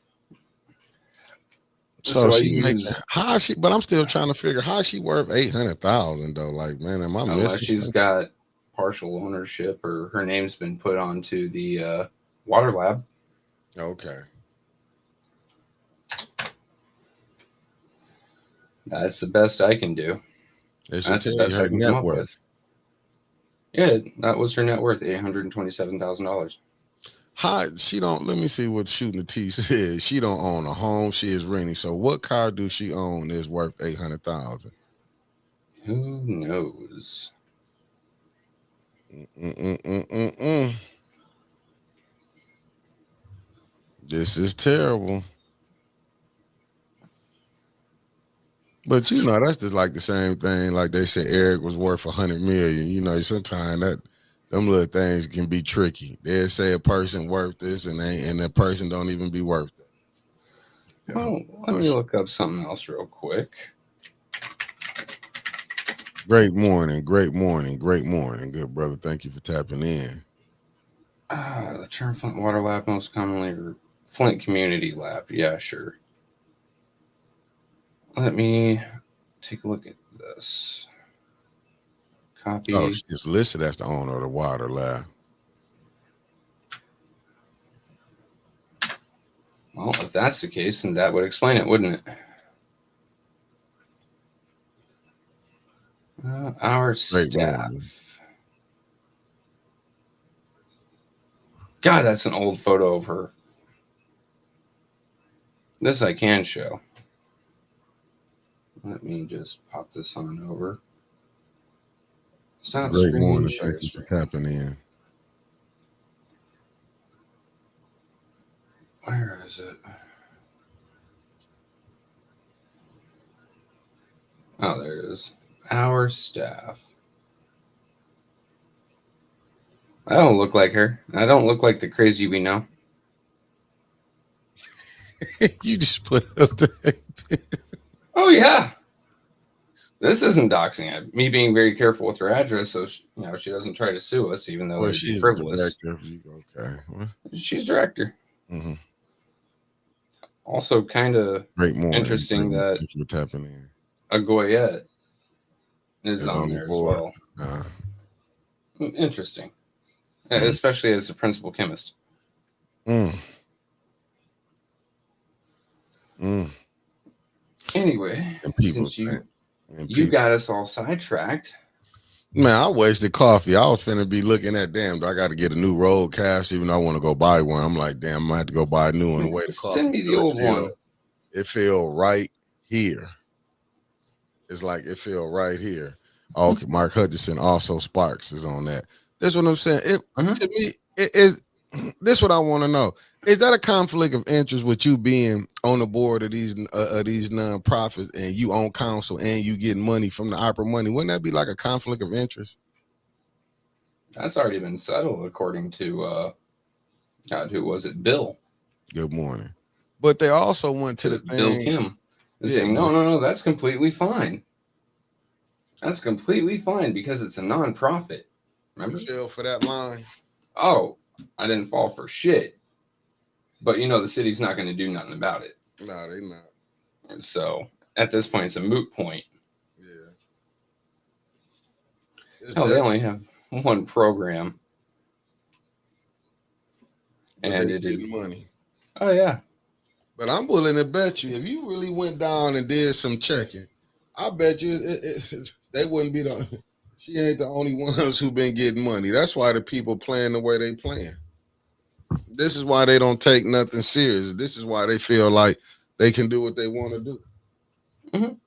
So she how she? But I'm still trying to figure how she worth 800,000 though. Like, man, am I missing? Unless she's got partial ownership or her name's been put onto the water lab. Okay. That's the best I can do. That's the best I can come up with. Yeah, that was her net worth, $827,000. How she don't? Let me see what Shooting the T says. She don't own a home. She is renting. So what car do she own that's worth 800,000? Who knows? This is terrible. But you know, that's just like the same thing. Like they said, Eric was worth 100 million. You know, sometimes them little things can be tricky. They say a person worth this, and the person don't even be worth it. Well, let me look up something else real quick. Great morning, great morning, great morning, good brother. Thank you for tapping in. The term Flint Water Lab, most commonly Flint Community Lab. Yeah, sure. Let me take a look at this. Copy. Oh, she's listed as the owner of the water lab. Well, if that's the case, then that would explain it, wouldn't it? Our staff. God, that's an old photo of her. This I can show. Let me just pop this on over. Stop Great morning. Thank you for tapping in. Where is it? Oh, there it is. Our staff. I don't look like her. I don't look like the crazy we know. You just put up the. Oh yeah. This isn't doxing. Me being very careful with her address, so she doesn't try to sue us, even though she's frivolous. Okay. Well, she's director. Mm-hmm. Also, kind of interesting that thank you for tapping in. A Goyette is on there as well. Interesting, especially as a principal chemist. Anyway, since you got us all sidetracked. Man, I wasted coffee. I was finna be looking at, damn, I got to get a new roadcast, even though I want to go buy one. I'm like, damn, I might have to go buy a new one. The way the coffee. Send me the old one. It feel right here. It's like it feel right here. Okay, Mark Hutchinson, also Sparks is on that. That's what I'm saying. To me, this is what I want to know. Is that a conflict of interest with you being on the board of these nonprofits and you own council and you getting money from the opera money? Wouldn't that be like a conflict of interest? That's already been settled according to God, who was it? Bill. Good morning. But they also went to the Bill thing. Kim is Yeah, saying, but- no, that's completely fine. That's completely fine because it's a nonprofit. Remember? You fell for that line. Oh, I didn't fall for shit. But you know the city's not going to do nothing about it. No, they not. And so at this point, it's a moot point. Yeah. It's Hell, they definitely- only have one program. but And they it is. getting money. Oh, yeah. But I'm willing to bet you if you really went down and did some checking, I bet you they wouldn't be the. She ain't the only ones who been getting money. That's why the people playing the way they playing. This is why they don't take nothing serious. This is why they feel like they can do what they want to do. Mhm.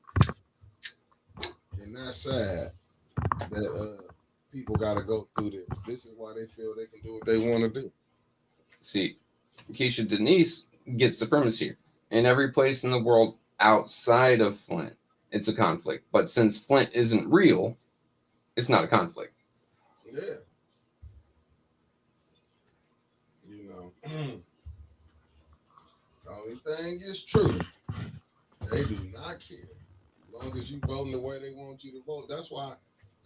And that's sad that people got to go through this. This is why they feel they can do what they want to do. See, Keisha Denise gets the premise here. In every place in the world outside of Flint, it's a conflict. But since Flint isn't real, it's not a conflict. Yeah. You know, the only thing is true. They do not care. As long as you voting the way they want you to vote. That's why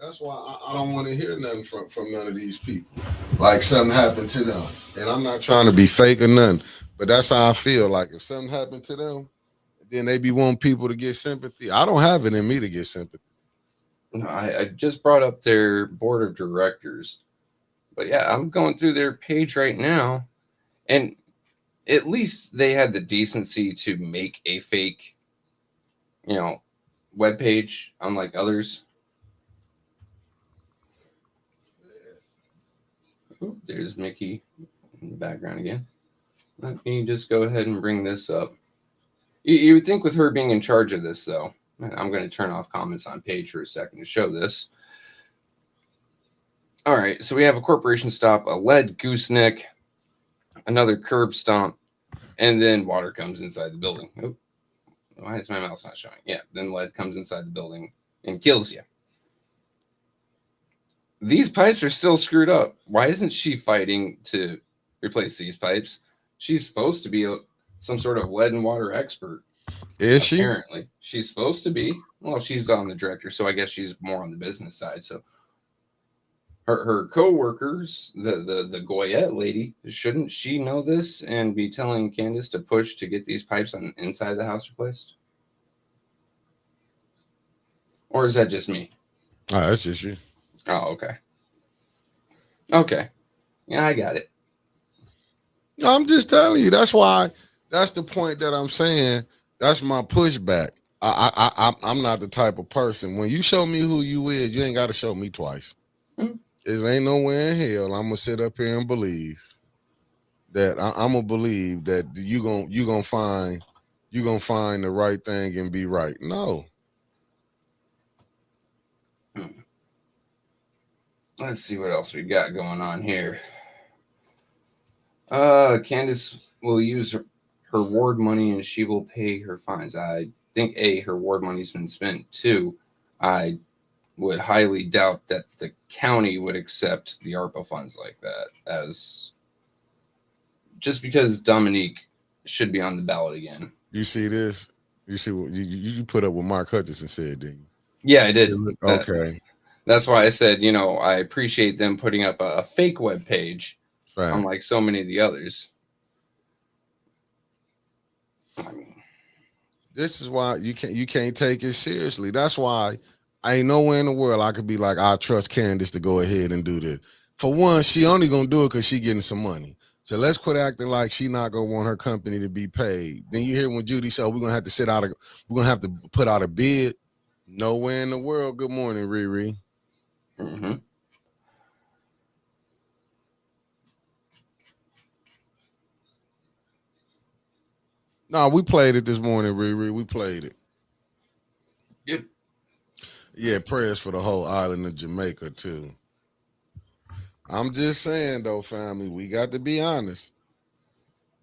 I don't want to hear nothing from none of these people. Like something happened to them. And I'm not trying to be fake or nothing. But that's how I feel. Like if something happened to them, then they be wanting people to get sympathy. I don't have it in me to get sympathy. No, I just brought up their board of directors. But yeah, I'm going through their page right now. And at least they had the decency to make a fake, web page, unlike others. Ooh, there's Mickey in the background again. Let me just go ahead and bring this up. You would think with her being in charge of this, though, I'm going to turn off comments on page for a second to show this. All right, so we have a corporation stop, a lead gooseneck, another curb stomp, and then water comes inside the building. Oh, why is my mouse not showing? Yeah, then lead comes inside the building and kills you. These pipes are still screwed up. Why isn't she fighting to replace these pipes? She's supposed to be some sort of lead and water expert. Is she? Apparently. She's supposed to be. Well, she's on the director, so I guess she's more on the business side. So her co-workers, the Goyette lady, shouldn't she know this and be telling Candace to push to get these pipes on inside the house replaced? Or is that just me? Oh, that's just you. Oh, okay. Okay. Yeah, I got it. No, I'm just telling you. That's why. That's the point that I'm saying. That's my pushback. I'm not the type of person. When you show me who you is, you ain't got to show me twice. There ain't nowhere in hell I'm gonna sit up here and believe that I'm gonna believe that you gonna find the right thing and be right. No. Let's see what else we got going on here. Candace will use her ward money and she will pay her fines. I think her ward money's been spent. 2, I would highly doubt that the county would accept the ARPA funds like that, as just because Dominique should be on the ballot again. You see this? You see what you put up what Mark Hutchinson said, didn't you? Yeah, I did. Okay. That's why I said, I appreciate them putting up a fake web page, Fine. unlike so many of the others. I mean, this is why you can't take it seriously. That's why I ain't nowhere in the world I could be like, I trust Candace to go ahead and do this. For one, she only gonna do it because she getting some money. So let's quit acting like she not gonna want her company to be paid. Then you hear when Judy said we're gonna have to put out a bid. Nowhere in the world. Good morning, Riri. mm-hmm. No, we played it this morning, Riri. We played it. Yep. Yeah, prayers for the whole island of Jamaica too. I'm just saying though, family, we got to be honest.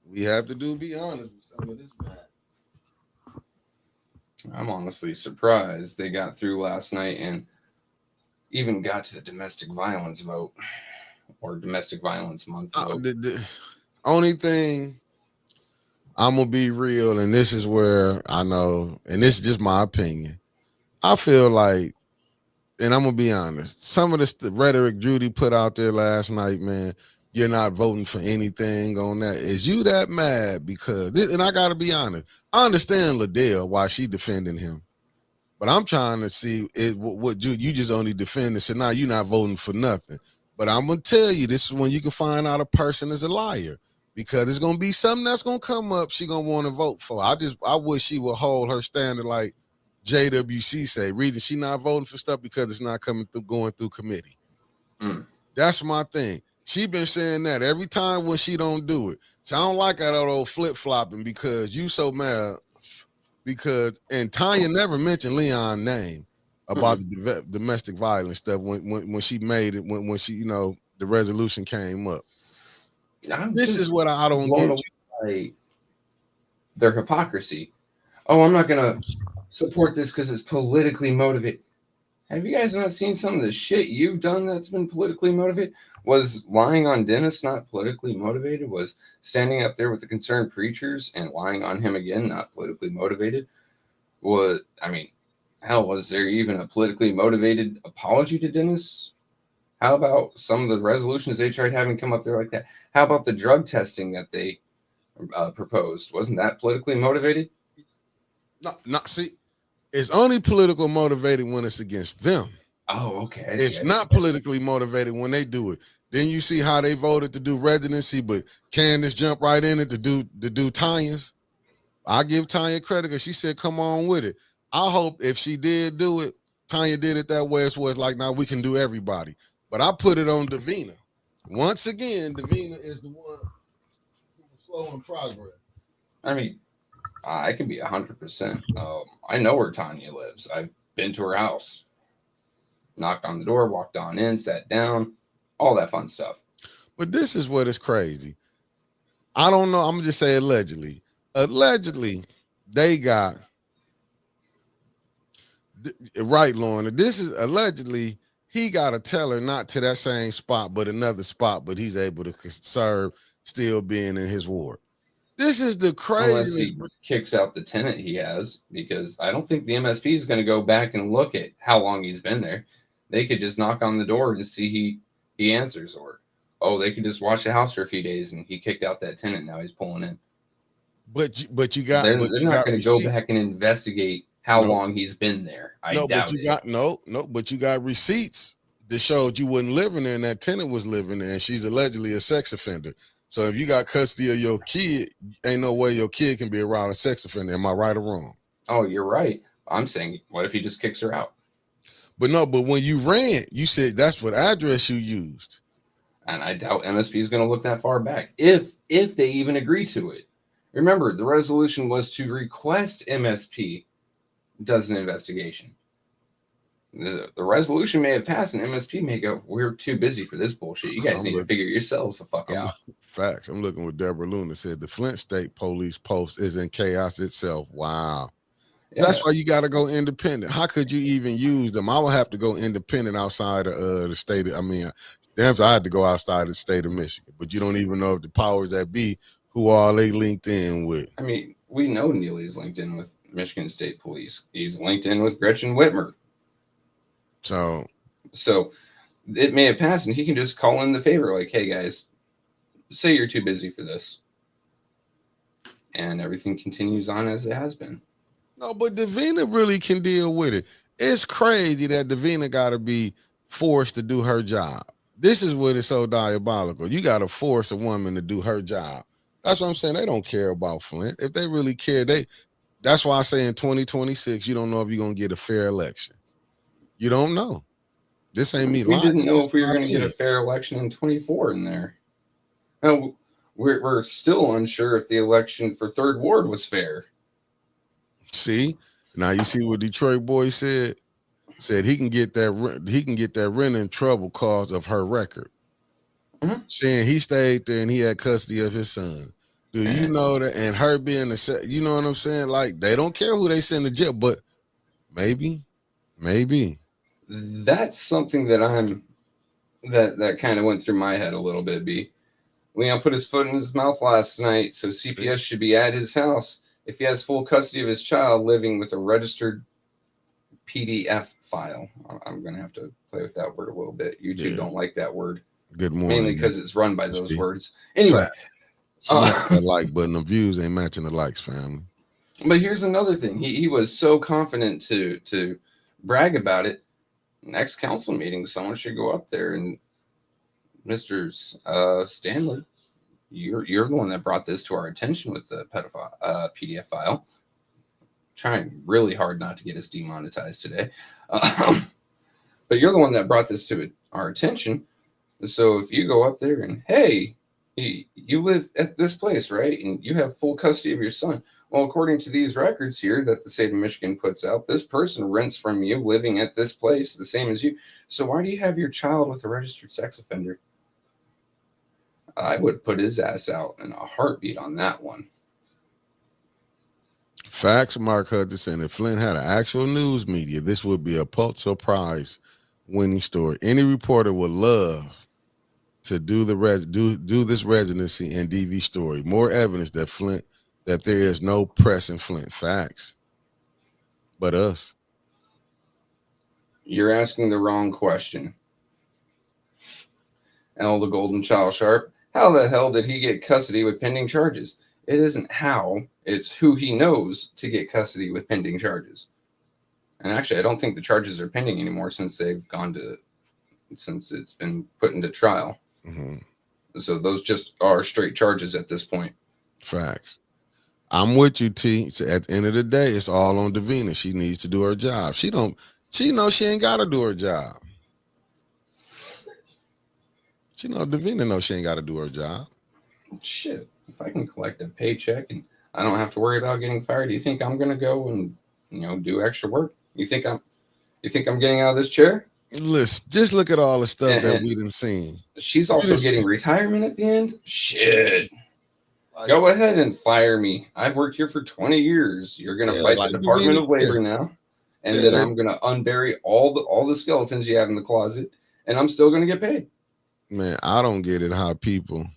We have to be honest with some of this bad. I'm honestly surprised they got through last night and even got to the domestic violence vote or domestic violence month vote. The only thing I'm gonna be real, and this is where I know, and this is just my opinion. I feel like, and I'm gonna be honest, some of the rhetoric Judy put out there last night, man, you're not voting for anything on that. Is you that mad because? And I gotta be honest, I understand Liddell why she defending him, but I'm trying to see what you just only defend and say, nah, you're not voting for nothing. But I'm gonna tell you, this is when you can find out a person is a liar. Because it's gonna be something that's gonna come up she gonna want to vote for. I wish she would hold her standard like JWC say. Reason she not voting for stuff because it's not going through committee. That's my thing. She been saying that every time when she don't do it. So I don't like that old flip-flopping because you so mad and Tanya never mentioned Leon's name about the domestic violence stuff when she made it when she the resolution came up. This is what I don't get. By their hypocrisy. Oh, I'm not gonna support this because it's politically motivated. Have you guys not seen some of the shit you've done that's been politically motivated? Was lying on Dennis not politically motivated? Was standing up there with the concerned preachers and lying on him again not politically motivated? Was there even a politically motivated apology to Dennis? How about some of the resolutions they tried having come up there like that? How about the drug testing that they proposed? Wasn't that politically motivated? No, see, it's only political motivated when it's against them. Oh, okay. It's not politically motivated when they do it. Then you see how they voted to do residency, but Candace jumped right in it to do Tanya's. I give Tanya credit because she said, come on with it. I hope if she did do it, Tanya did it that way. It's like, now we can do everybody. But I put it on Davina. Once again, Davina is the one who was slow in progress. I mean, I can be 100%. I know where Tanya lives. I've been to her house. Knocked on the door, walked on in, sat down, all that fun stuff. But this is what is crazy. I don't know. I'm going to just say allegedly. Allegedly, they got, right, Lauren, this is allegedly, he got to tell her not to that same spot, but another spot, but he's able to serve still being in his ward. This is the craziest. Unless he kicks out the tenant he has, because I don't think the MSP is going to go back and look at how long he's been there. They could just knock on the door and see he answers, or they could just watch the house for a few days and he kicked out that tenant. Now he's pulling in. But you got. They're not going to go back and investigate how long he's been there. I doubt it. But you got receipts that showed you wasn't living there and that tenant was living there, and she's allegedly a sex offender. So if you got custody of your kid, ain't no way your kid can be around a sex offender. Am I right or wrong? Oh, you're right. I'm saying, what if he just kicks her out? But when you ran, you said that's what address you used. And I doubt MSP is going to look that far back, if they even agree to it. Remember, the resolution was to request MSP does an investigation. The resolution may have passed, and MSP may go, we're too busy for this bullshit. You guys need to figure yourselves the fuck out. Facts. I'm looking what Deborah Luna said. The Flint State Police post is in chaos itself. Wow. Yeah. That's why you got to go independent. How could you even use them? I would have to go independent outside of the state. I had to go outside the state of Michigan, but you don't even know if the powers that be, who are they linked in with? I mean, we know Neely's linked in with Michigan State Police. He's linked in with Gretchen Whitmer. So it may have passed, and he can just call in the favor, like, hey, guys, say you're too busy for this. And everything continues on as it has been. No, but Davina really can deal with it. It's crazy that Davina got to be forced to do her job. This is what is so diabolical. You got to force a woman to do her job. That's what I'm saying. They don't care about Flint. If they really care, that's why I say in 2026, you don't know if you're going to get a fair election. You don't know. This ain't me lying. We didn't know if we were going to get a fair election in 24 in there. No, we're still unsure if the election for Third Ward was fair. See, now you see what Detroit boy said. Said he can get that rent in trouble cause of her record. saying he stayed there and he had custody of his son. Do you know that? And her being you know what I'm saying? Like, they don't care who they send to jail, but maybe. That's something that that kind of went through my head a little bit. B. Leon put his foot in his mouth last night, so CPS should be at his house if he has full custody of his child living with a registered PDF file. I'm going to have to play with that word a little bit. YouTube don't like that word. Good morning. Mainly because it's run by those words. Anyway. Smash that like button. The views ain't matching the likes, family. But here's another thing. He was so confident to brag about it. Next council meeting, someone should go up there and Mr. Stanley, you're the one that brought this to our attention with the pedophile PDF file. Trying really hard not to get us demonetized today. But you're the one that brought this to our attention. So if you go up there and, hey, you live at this place, right? And you have full custody of your son. Well, according to these records here that the state of Michigan puts out, this person rents from you living at this place, the same as you. So why do you have your child with a registered sex offender? I would put his ass out in a heartbeat on that one. Facts, Mark Hutchinson. If Flint had an actual news media, this would be a Pulitzer Prize winning story. Any reporter would love to do this residency and DV story. More evidence that there is no press in Flint. Facts. But us. You're asking the wrong question. L the Golden Child Sharp. How the hell did he get custody with pending charges? It isn't how, it's who he knows to get custody with pending charges. And actually, I don't think the charges are pending anymore since it's been put into trial. Mm-hmm. So those just are straight charges at this point. Facts. I'm with you, T. At the end of the day, it's all on Davina. She needs to do her job. She knows she ain't got to do her job. Davina knows she ain't got to do her job. Shit. If I can collect a paycheck and I don't have to worry about getting fired, do you think I'm going to go and, do extra work? You think I'm getting out of this chair? Listen, just look at all the stuff that we done seen. She's also getting retirement at the end. Shit. Go ahead and fire me. I've worked here for 20 years. You're going to fight the Department of Labor now. And then I'm going to unbury all the skeletons you have in the closet. And I'm still going to get paid. Man, I don't get it how people.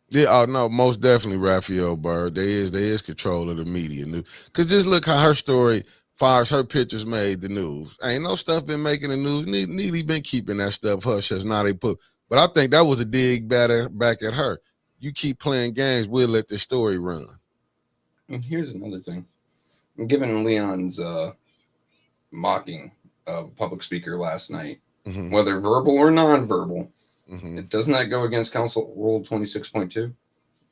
Yeah, no, most definitely Raphael Bird. There is control of the media. Because just look how her story, far as her pictures made the news. Ain't no stuff been making the news. Neely been keeping that stuff hush as now they put. But I think that was a dig back at her. You keep playing games, we'll let this story run. And here's another thing. Given Leon's mocking of public speaker last night, mm-hmm. whether verbal or nonverbal, mm-hmm. it does not go against Council Rule 26.2,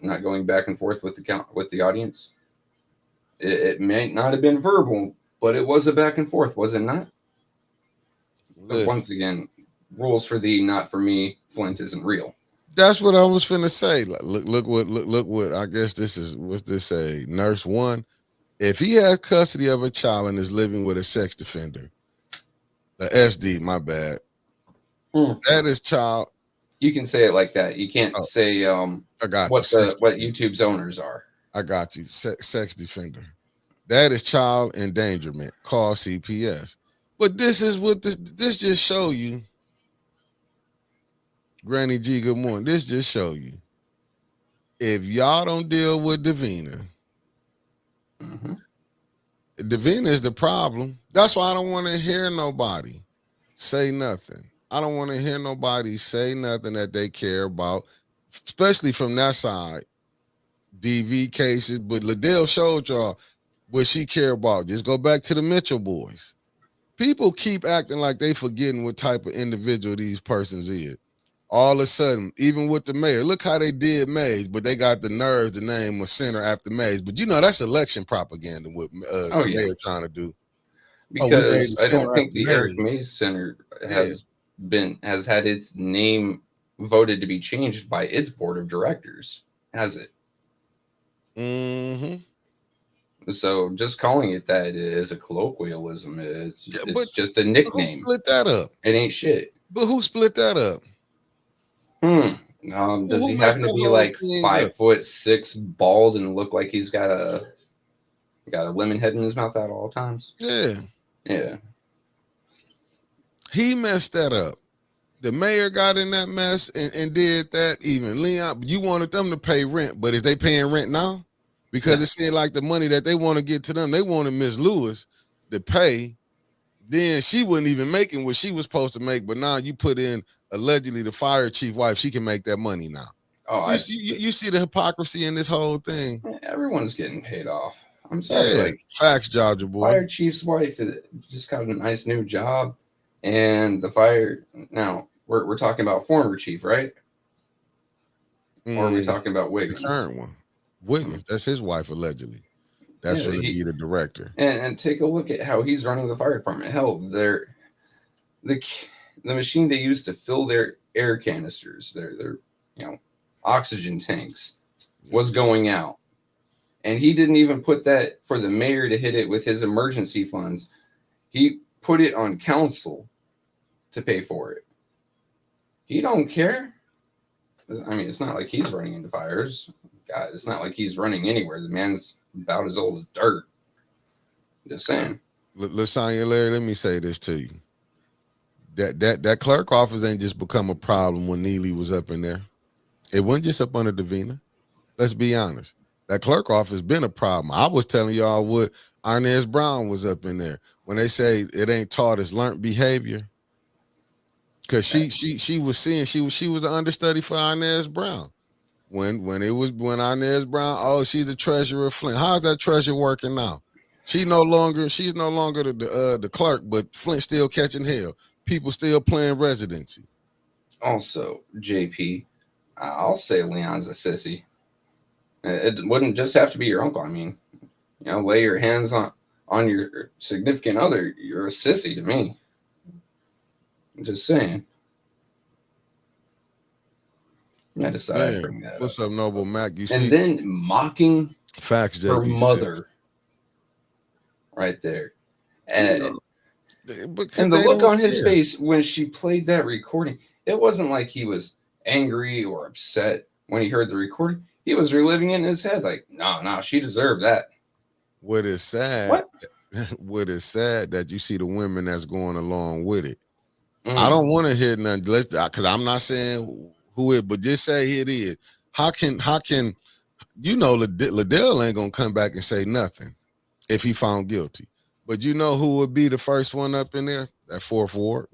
not going back and forth with the audience. It may not have been verbal, but it was a back and forth, was it not? But once again, rules for thee, not for me. Flint isn't real. That's what I was finna say. Look what I guess this is. What's this say? Nurse 1. If he has custody of a child and is living with a sex offender, the SD, my bad. That is child. You can say it like that. You can't say I got what YouTube's owners are. I got you. Sex defender. That is child endangerment. Call CPS. But this is what this just show you. Granny G, good morning. This just show you. If y'all don't deal with Davina, mm-hmm. Davina is the problem. That's why I don't want to hear nobody say nothing. I don't want to hear nobody say nothing that they care about, especially from that side. DV cases, but Liddell showed y'all what she care about. Just go back to the Mitchell boys. People keep acting like they forgetting what type of individual these persons is. All of a sudden, even with the mayor, look how they did Mays, but they got the nerve to name a center after Mays. But that's election propaganda what the mayor trying to do. Because I don't think the Eric Mays Center has had its name voted to be changed by its board of directors, has it? Mm-hmm. So just calling it that is a colloquialism. It's just a nickname. Split that up. It ain't shit. But who split that up? Does Who he messed happen to that be whole like thing up? 5'6", bald, and look like he's got a lemon head in his mouth at all times? Yeah, Yeah. he messed that up. The mayor got in that mess and did that. Even Leon, you wanted them to pay rent, but is they paying rent now? Because it seemed like the money that they want to get to them, they wanted Miss Lewis to pay. Then she wasn't even making what she was supposed to make, but now you put in allegedly the fire chief wife, she can make that money now. Oh, You see the hypocrisy in this whole thing. Everyone's getting paid off. I'm sorry, like facts, Georgia boy. Fire chief's wife just got a nice new job, and the fire now we're talking about former chief, right? Or are we talking about Wiggins? The current one, Wiggins. That's his wife allegedly. That's going to be the director. And take a look at how he's running the fire department. Hell, the machine they use to fill their air canisters, their oxygen tanks, was going out. And he didn't even put that for the mayor to hit it with his emergency funds. He put it on council to pay for it. He don't care. I mean, it's not like he's running into fires. God, it's not like he's running anywhere. The man's about as old as dirt. Just saying. Lasagna Larry, let me say this to you. That clerk office ain't just become a problem when Neely was up in there. It wasn't just up under Davina. Let's be honest. That clerk office been a problem. I was telling y'all what Inez Brown was up in there when they say it ain't taught as learned behavior. Cause she was seeing she was an understudy for Inez Brown. When Inez Brown, she's the treasurer of Flint. How's that treasure working now? She's no longer the clerk, but Flint still catching hell. People still playing residency. Also, JP, I'll say Leon's a sissy. It wouldn't just have to be your uncle. I mean, lay your hands on your significant other. You're a sissy to me. I'm just saying. I decided I'd bring that What's up, Noble Mac? You see? And then mocking facts, her mother right there. And the look on his face when she played that recording, it wasn't like he was angry or upset when he heard the recording. He was reliving it in his head like, no, she deserved that. What is sad that you see the women that's going along with it. I don't want to hear nothing because I'm not saying who it, but just say it is. How can Liddell ain't gonna come back and say nothing if he found guilty. But you know who would be the first one up in there? That fourth ward.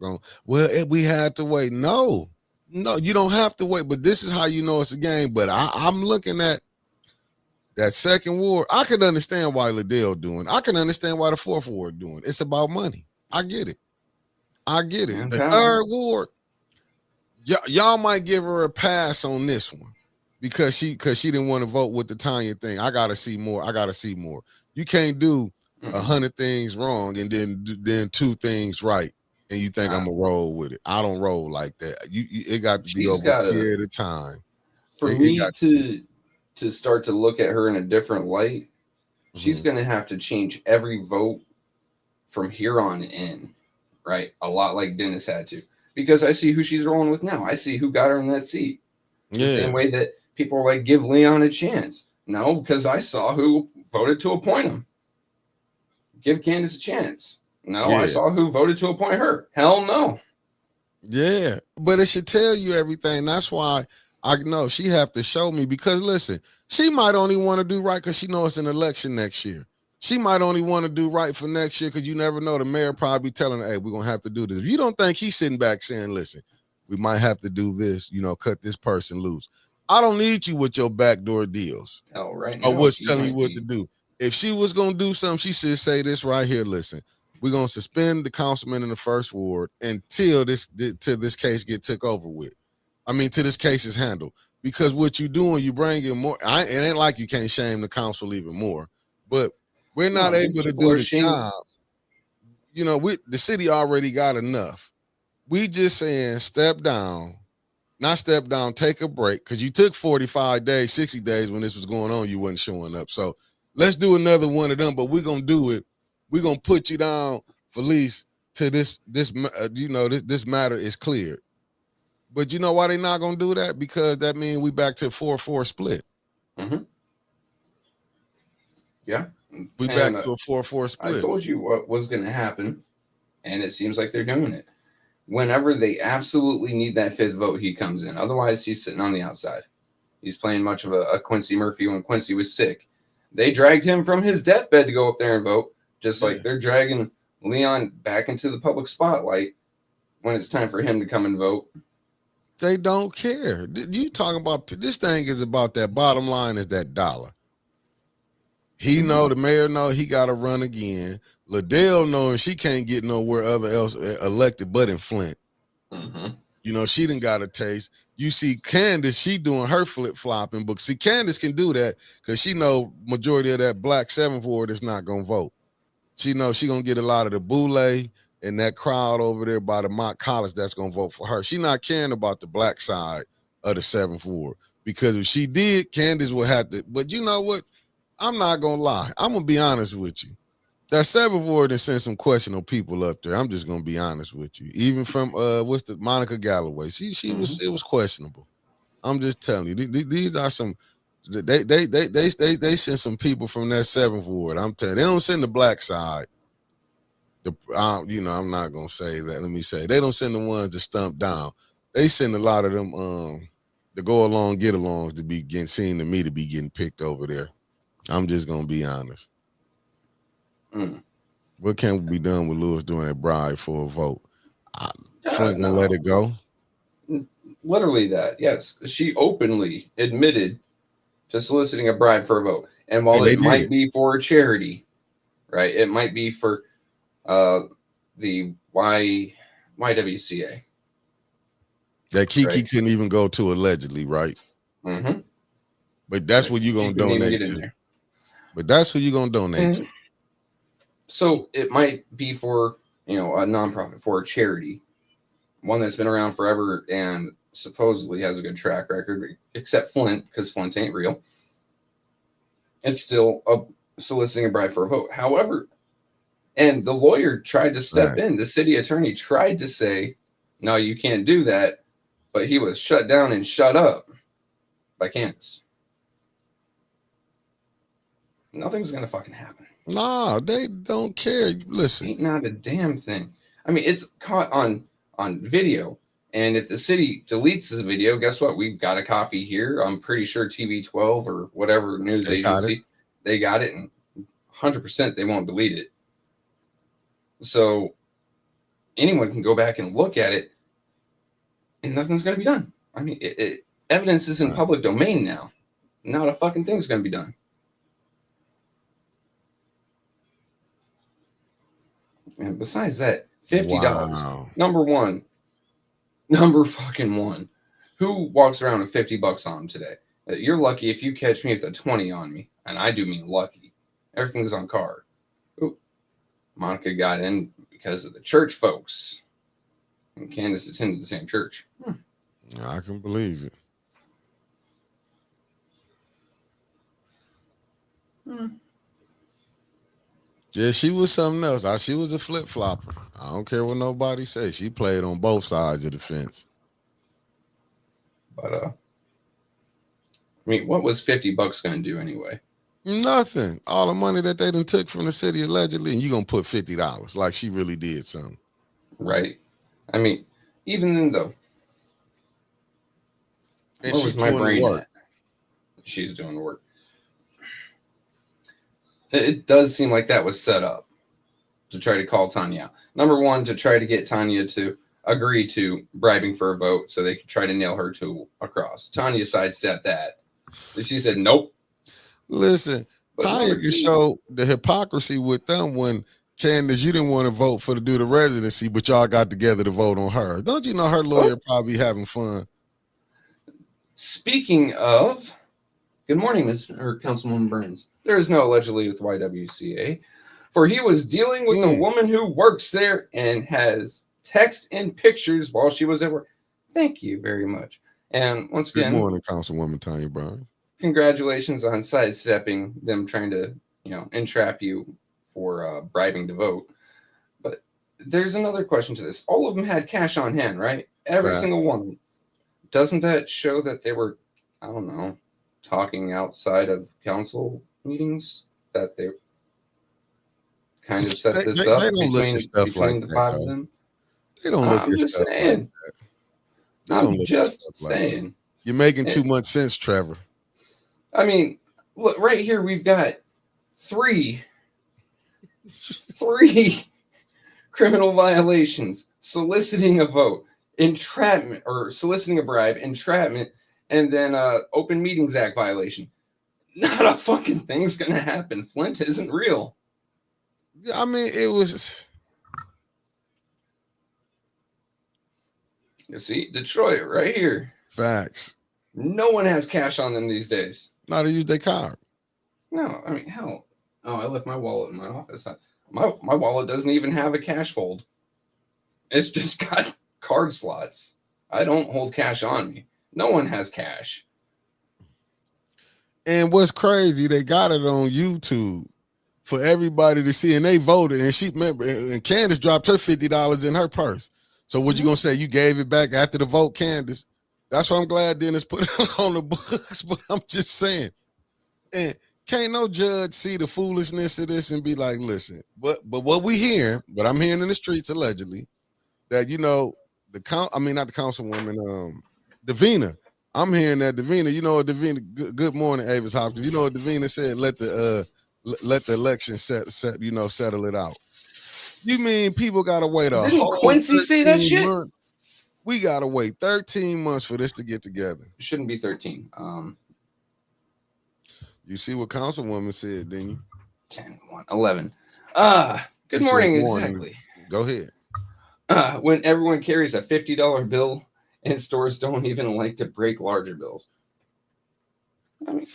We had to wait. No, you don't have to wait. But this is how you know it's a game. But I'm looking at that second ward. I can understand why Liddell doing. I can understand why the fourth ward doing. It's about money. I get it. The third ward, y'all might give her a pass on this one because she didn't want to vote with the Tanya thing. I gotta see more. You can't do 100 things wrong and then 2 things right, and you think I'm gonna roll with it. I don't roll like that. It got to be over a period of time. For me to start to look at her in a different light, she's gonna have to change every vote from here on in. Right, a lot like Dennis had to, because I see who she's rolling with now. I see who got her in that seat. The same way that people are like, give Leon a chance. No, because I saw who voted to appoint him. Give Candace a chance. No, I saw who voted to appoint her. Hell no. Yeah, but it should tell you everything. That's why I know she have to show me, because listen, she might only want to do right because she knows it's an election next year. She might only want to do right for next year because you never know. The mayor probably telling her, hey, we're going to have to do this. If you don't think he's sitting back saying, listen, we might have to do this, cut this person loose. I don't need you with your backdoor deals. Oh, right. Or what's telling you what to do. If she was going to do something, she should say this right here. Listen, we're going to suspend the councilman in the first ward until this case get took over with. I mean, till this case is handled. Because what you doing, you bring in more. It ain't like you can't shame the council even more. But we're not able to do the job. The city already got enough. We just saying step down, not step down, take a break, because you took 45 days, 60 days when this was going on, you wasn't showing up. So let's do another one of them, but we're going to do it. We're going to put you down for at least to this this matter is cleared. But you know why they not gonna do that? Because that means we back to 4-4 split. Mm-hmm. Yeah, We and back to a 4-4 I split. told you what was going to happen, and it seems like they're doing it. Whenever they absolutely need that fifth vote, he comes in. Otherwise, he's sitting on the outside. He's playing much of a Quincy Murphy when Quincy was sick. They dragged him from his deathbed to go up there and vote, just like they're dragging Leon back into the public spotlight when it's time for him to come and vote. They don't care. You talking about this thing is about that bottom line is that dollar. He know, the mayor know he got to run again. Liddell knowing she can't get nowhere else elected but in Flint. Mm-hmm. You know, she done got a taste. You see Candace, she doing her flip-flopping, but see, Candace can do that because she know majority of that black 7th ward is not going to vote. She knows she going to get a lot of the boule and that crowd over there by the mock college that's going to vote for her. She not caring about the black side of the 7th ward because if she did, Candace would have to. But you know what? I'm not going to lie. I'm going to be honest with you. That 7th ward has sent some questionable people up there. I'm just going to be honest with you. Even from, what's the Monica Galloway. She was, it was questionable. I'm just telling you. These are some, they send some people from that 7th ward. I'm telling you, they don't send the black side. I'm not going to say that. Let me say, they don't send the ones to stump down. They send a lot of them to go along, get alongs to be getting seen to me to be getting picked over there. I'm just gonna be honest. What can be done with Lewis doing that bribe for a vote? Flint gonna let it go? Literally that, yes. She openly admitted to soliciting a bribe for a vote. And while it might be for a charity, right? It might be for the YWCA. That Kiki couldn't even go to allegedly, right? Mm-hmm. But that's what you're gonna donate to. But that's what you're gonna donate to. So it might be for a nonprofit, for a charity, one that's been around forever and supposedly has a good track record, except Flint, because Flint ain't real. It's still soliciting a bribe for a vote. However, and the lawyer tried to step in. The city attorney tried to say, "No, you can't do that," but he was shut down and shut up by Candace. Nothing's gonna fucking happen. No, they don't care. Listen, ain't not a damn thing. I mean, it's caught on video, and if the city deletes this video, guess what? We've got a copy here. I'm pretty sure TV12 or whatever news agency they got it, and 100% they won't delete it. So anyone can go back and look at it, and nothing's gonna be done. I mean, evidence is in public domain now. Not a fucking thing's gonna be done. And besides that, $50. Wow. Number fucking one. Who walks around with $50 on them today? You're lucky if you catch me with a 20 on me, and I do mean lucky. Everything's on card. Ooh. Monica got in because of the church folks, and Candace attended the same church. I can believe it. Yeah, she was something else. She was a flip-flopper. I don't care what nobody says. She played on both sides of the fence. But, I mean, what was $50 going to do anyway? Nothing. All the money that they done took from the city allegedly, and you going to put $50 like she really did something. Right. I mean, even then, though. And she's my brain work. She's doing the work. It does seem like that was set up to try to call Tanya out. Number one, to try to get Tanya to agree to bribing for a vote so they could try to nail her to a cross. Tanya sidestepped that. She said, nope. Listen, but Tanya can show the hypocrisy with them when Candace, you didn't want to vote to do the residency, but y'all got together to vote on her. Don't you know her lawyer probably having fun? Speaking of, good morning, Councilwoman Burns. There is no allegedly with YWCA, for he was dealing with a woman who works there and has text and pictures while she was at work. Thank you very much. And once again, good morning, Councilwoman Tanya Burns. Congratulations on sidestepping them trying to, entrap you for bribing to vote. But there's another question to this. All of them had cash on hand, right? Every Fact. single one. Doesn't that show that they were, I don't know, talking outside of council meetings? That they kind of set this up They don't look between at stuff like the that, five of though. them? They don't look I'm at just stuff like saying. that. They don't I'm look at just stuff like that. saying. You're making too much sense, Trevor. I mean, look, right here we've got three criminal violations: soliciting a vote, entrapment, or soliciting a bribe, entrapment, and then Open Meetings Act violation. Not a fucking thing's gonna happen. Flint isn't real. I mean, it was. You see, Detroit, right here. Facts. No one has cash on them these days. Not to use their card. No, I mean, hell. Oh, I left my wallet in my office. My wallet doesn't even have a cash fold. It's just got card slots. I don't hold cash on me. No one has cash. And what's crazy, they got it on YouTube for everybody to see, and they voted. And she remember, and Candace dropped her $50 in her purse. So what you gonna say? You gave it back after the vote, Candace? That's what I'm glad Dennis put it on the books. But I'm just saying, and can't no judge see the foolishness of this and be like, listen, but what we hear, what I'm hearing in the streets allegedly, that not the councilwoman, Davina. I'm hearing that Davina, Davina. Good morning, Avis Hopkins. You know what Davina said? Let the election settle it out. You mean people gotta wait a Didn't whole Quincy say that shit? months? We gotta wait 13 months for this to get together. It shouldn't be 13. You see what councilwoman said, didn't you? 10, 1, 11. Good She morning, said morning. exactly. Go ahead. When everyone carries a $50 bill and stores don't even like to break larger bills. I mean,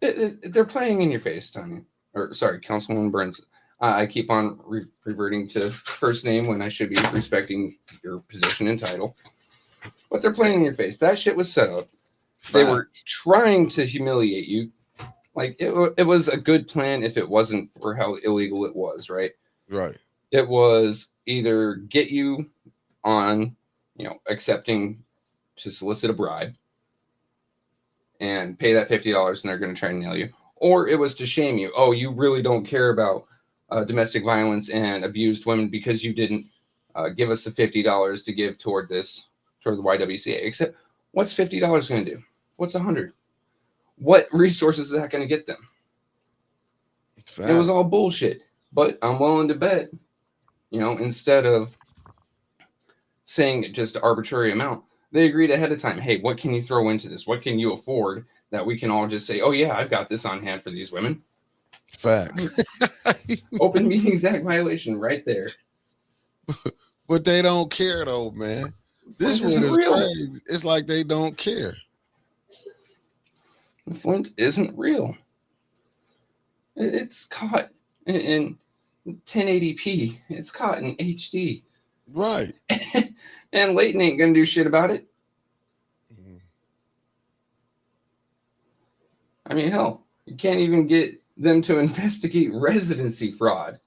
they're playing in your face, Tanya. Or, sorry, Councilwoman Burns. I keep on reverting to first name when I should be respecting your position and title. But they're playing in your face. That shit was set up. They were trying to humiliate you. Like, it was a good plan if it wasn't for how illegal it was, right? Right. It was either get you on, accepting to solicit a bribe and pay that $50 and they're going to try and nail you. Or it was to shame you. Oh, you really don't care about domestic violence and abused women because you didn't give us the $50 to give toward the YWCA. Except, what's $50 going to do? What's $100? What resources is that going to get them? Fact. It was all bullshit. But I'm willing to bet, instead of saying just an arbitrary amount, they agreed ahead of time. Hey, what can you throw into this? What can you afford that we can all just say, oh, yeah, I've got this on hand for these women? Facts. Open Meetings Act violation right there. But they don't care, though, man. This one is crazy. It's like they don't care. Flint isn't real. It's caught in 1080p. It's caught in HD. Right. And Leighton ain't going to do shit about it. I mean, hell, you can't even get them to investigate residency fraud.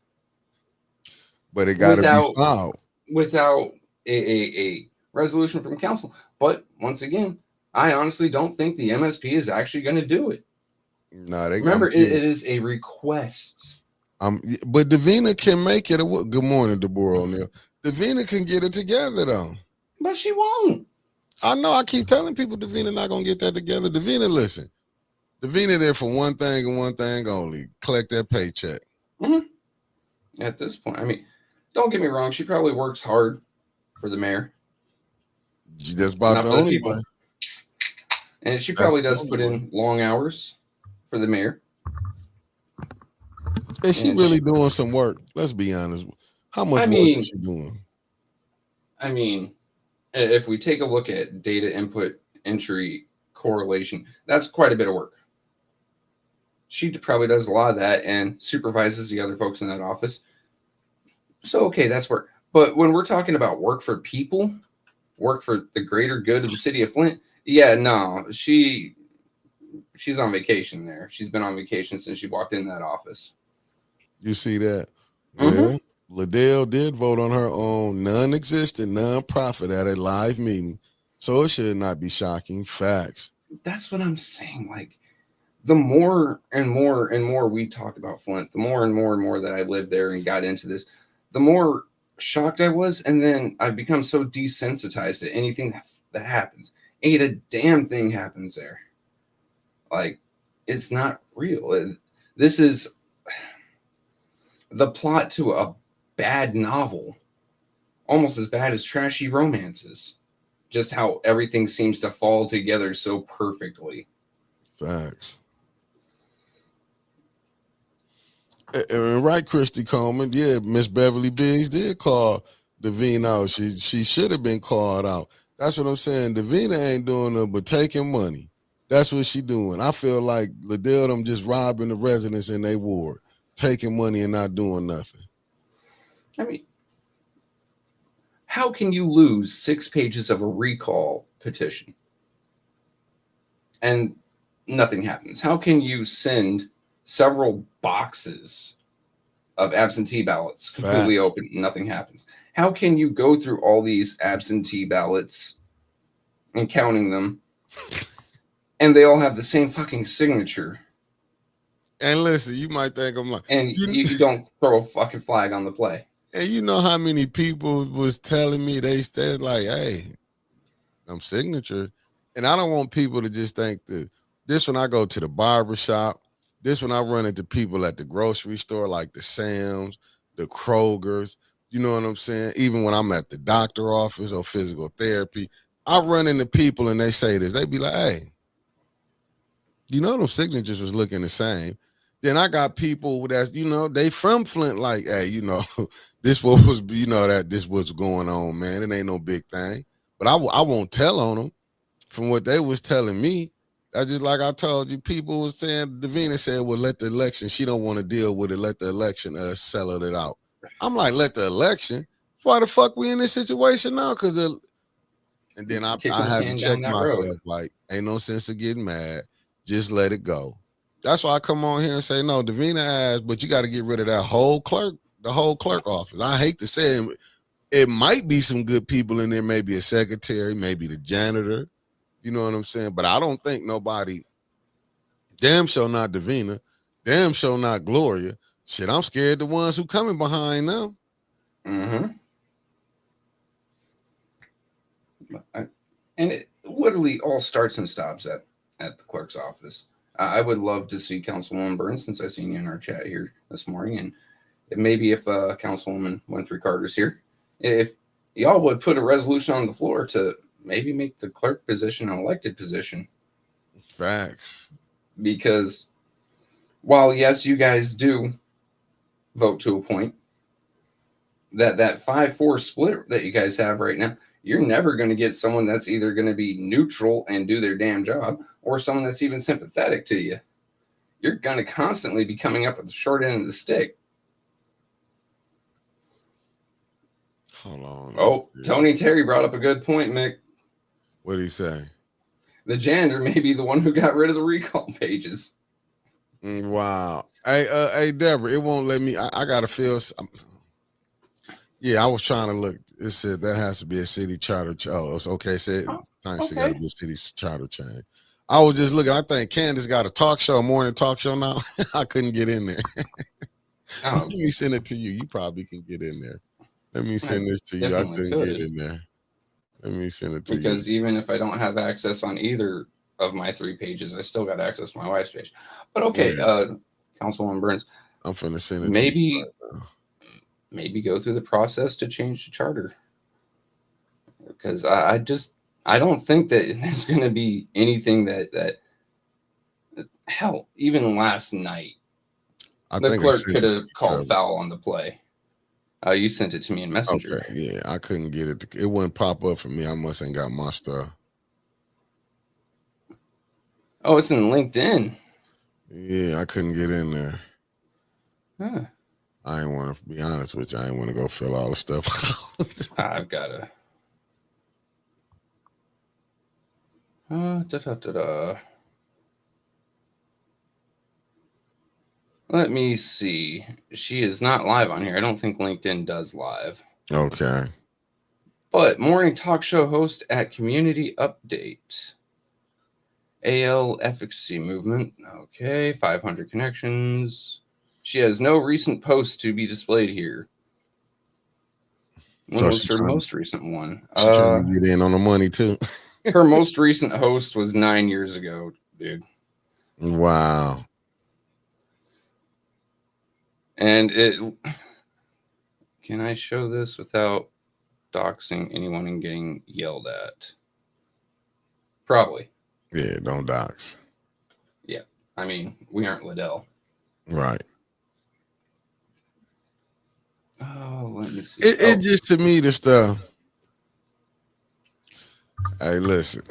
But it got to be solved. Without a resolution from council. But once again, I honestly don't think the MSP is actually going to do it. No, remember, it is a request. But Davina can make it. Good morning, Deborah O'Neill. Davina can get it together, though. But she won't. I know. I keep telling people Davina not going to get that together. Davina, listen. Davina there for one thing and one thing only. Collect that paycheck. Mm-hmm. At this point, I mean, don't get me wrong. She probably works hard for the mayor. That's about the only one. And she probably does put in long hours for the mayor. Is she really doing some work? Let's be honest. How much work is she doing? I mean, if we take a look at data input entry correlation, that's quite a bit of work. She probably does a lot of that and supervises the other folks in that office. So, okay, that's work. But when we're talking about work for people, work for the greater good of the city of Flint, yeah, no, she's on vacation there. She's been on vacation since she walked in that office. You see that? Mm-hmm. Well, Liddell did vote on her own non-existent non-profit at a live meeting, so it should not be shocking. Facts. That's what I'm saying. Like, the more and more and more we talk about Flint, the more and more that I lived there and got into this, the more shocked I was. And then I've become so desensitized to anything that happens. Ain't a damn thing happens there. Like, it's not real. This is the plot to a bad novel, almost as bad as trashy romances. Just how everything seems to fall together so perfectly. Facts. And right, Christy Coleman. Yeah, Miss Beverly Biggs did call Davina out. She should have been called out. That's what I'm saying. Davina ain't doing nothing but taking money. That's what she doing. I feel like Liddell them just robbing the residents in their ward, taking money and not doing nothing. I mean, how can you lose 6 pages of a recall petition and nothing happens? How can you send several boxes of absentee ballots completely Facts. open and nothing happens? How can you go through all these absentee ballots and counting them and they all have the same fucking signature? And listen, you might think I'm like, And you don't throw a fucking flag on the play. and you know how many people was telling me they said like, hey, them signatures. And I don't want people to just think that this when I go to the barber shop, this when I run into people at the grocery store, like the Sam's, the Kroger's, you know what I'm saying? Even when I'm at the doctor office or physical therapy, I run into people and they say this. They be like, hey, you know, them signatures was looking the same. Then I got people that's, you know, they from Flint, like, hey, you know, this what was, you know, that this what's going on, man. It ain't no big thing. But I won't tell on them from what they was telling me. That's just like I told you, people was saying, Davina said, well, let the election, she don't want to deal with it, let the election settle it out. I'm like, let the election? Why the fuck we in this situation now? Because and then I have to check myself, like, ain't no sense of getting mad. Just let it go. That's why I come on here and say, no, Davina asked, but you got to get rid of that whole clerk, the whole clerk office. I hate to say it might be some good people in there, maybe a secretary, maybe the janitor. You know what I'm saying? But I don't think nobody, damn sure not Davina, damn sure not Gloria. Shit, I'm scared the ones who coming behind them. Mm-hmm. And it literally all starts and stops at the clerk's office. I would love to see Councilwoman Burns, since I seen you in our chat here this morning, and maybe if Councilwoman Winfrey Carter's here, if y'all would put a resolution on the floor to maybe make the clerk position an elected position. Facts. Because while, yes, you guys do vote to appoint, that 5-4 split that you guys have right now, you're never going to get someone that's either going to be neutral and do their damn job or someone that's even sympathetic to you. You're going to constantly be coming up with the short end of the stick. Hold on. Oh, Tony Terry brought up a good point, Mick. What did he say? The janitor may be the one who got rid of the recall pages. Wow. Hey, Deborah, it won't let me. I got to feel. Yeah, I was trying to look. It said that has to be a city charter. Oh, it's okay. It said it's got to be a city charter change. I was just looking. I think Candace got a talk show, a morning talk show now. I couldn't get in there. Let me send it to you. You probably can get in there. Let me send this to you. I couldn't get in there. Let me send it to you. Because even if I don't have access on either of my 3 pages, I still got access to my wife's page. But okay, Councilwoman Burns. I'm finna send it to you right now. Maybe go through the process to change the charter. Because I don't think that there's going to be anything that hell, even last night, the clerk could have called foul on the play. You sent it to me in Messenger. Okay, yeah, I couldn't get it. It wouldn't pop up for me. I must ain't got my stuff. Oh, it's in LinkedIn. Yeah, I couldn't get in there. Huh. I ain't want to be honest with you. I ain't want to go fill all the stuff out. I've got to. Let me see. She is not live on here. I don't think LinkedIn does live. Okay. But morning talk show host at Community Update. AL efficacy movement. Okay, 500 connections. She has no recent posts to be displayed here. When was her most recent one? She trying to get in on the money too. Her most recent host was 9 years ago, dude. Wow. And it. Can I show this without doxing anyone and getting yelled at? Probably. Yeah, don't dox. Yeah. I mean, we aren't Liddell. Right. Oh, let me see. It just, to me, the stuff. Hey, listen.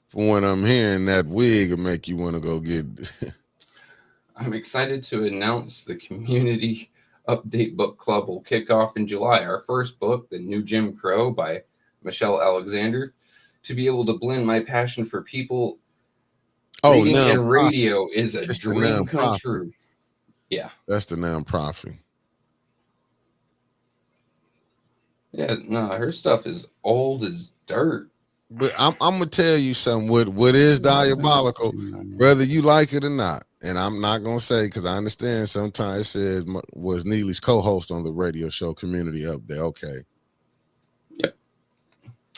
From what I'm hearing, that wig will make you want to go get. I'm excited to announce the Community Update Book Club will kick off in July. Our first book, The New Jim Crow by Michelle Alexander. To be able to blend my passion for people reading and radio is a dream come true. Yeah. That's the nonprofit. Yeah, no, her stuff is old as dirt. But I'm gonna tell you something. What is diabolical, whether you like it or not, and I'm not gonna say because I understand sometimes it says was Neely's co-host on the radio show Community Update. Okay. Yep.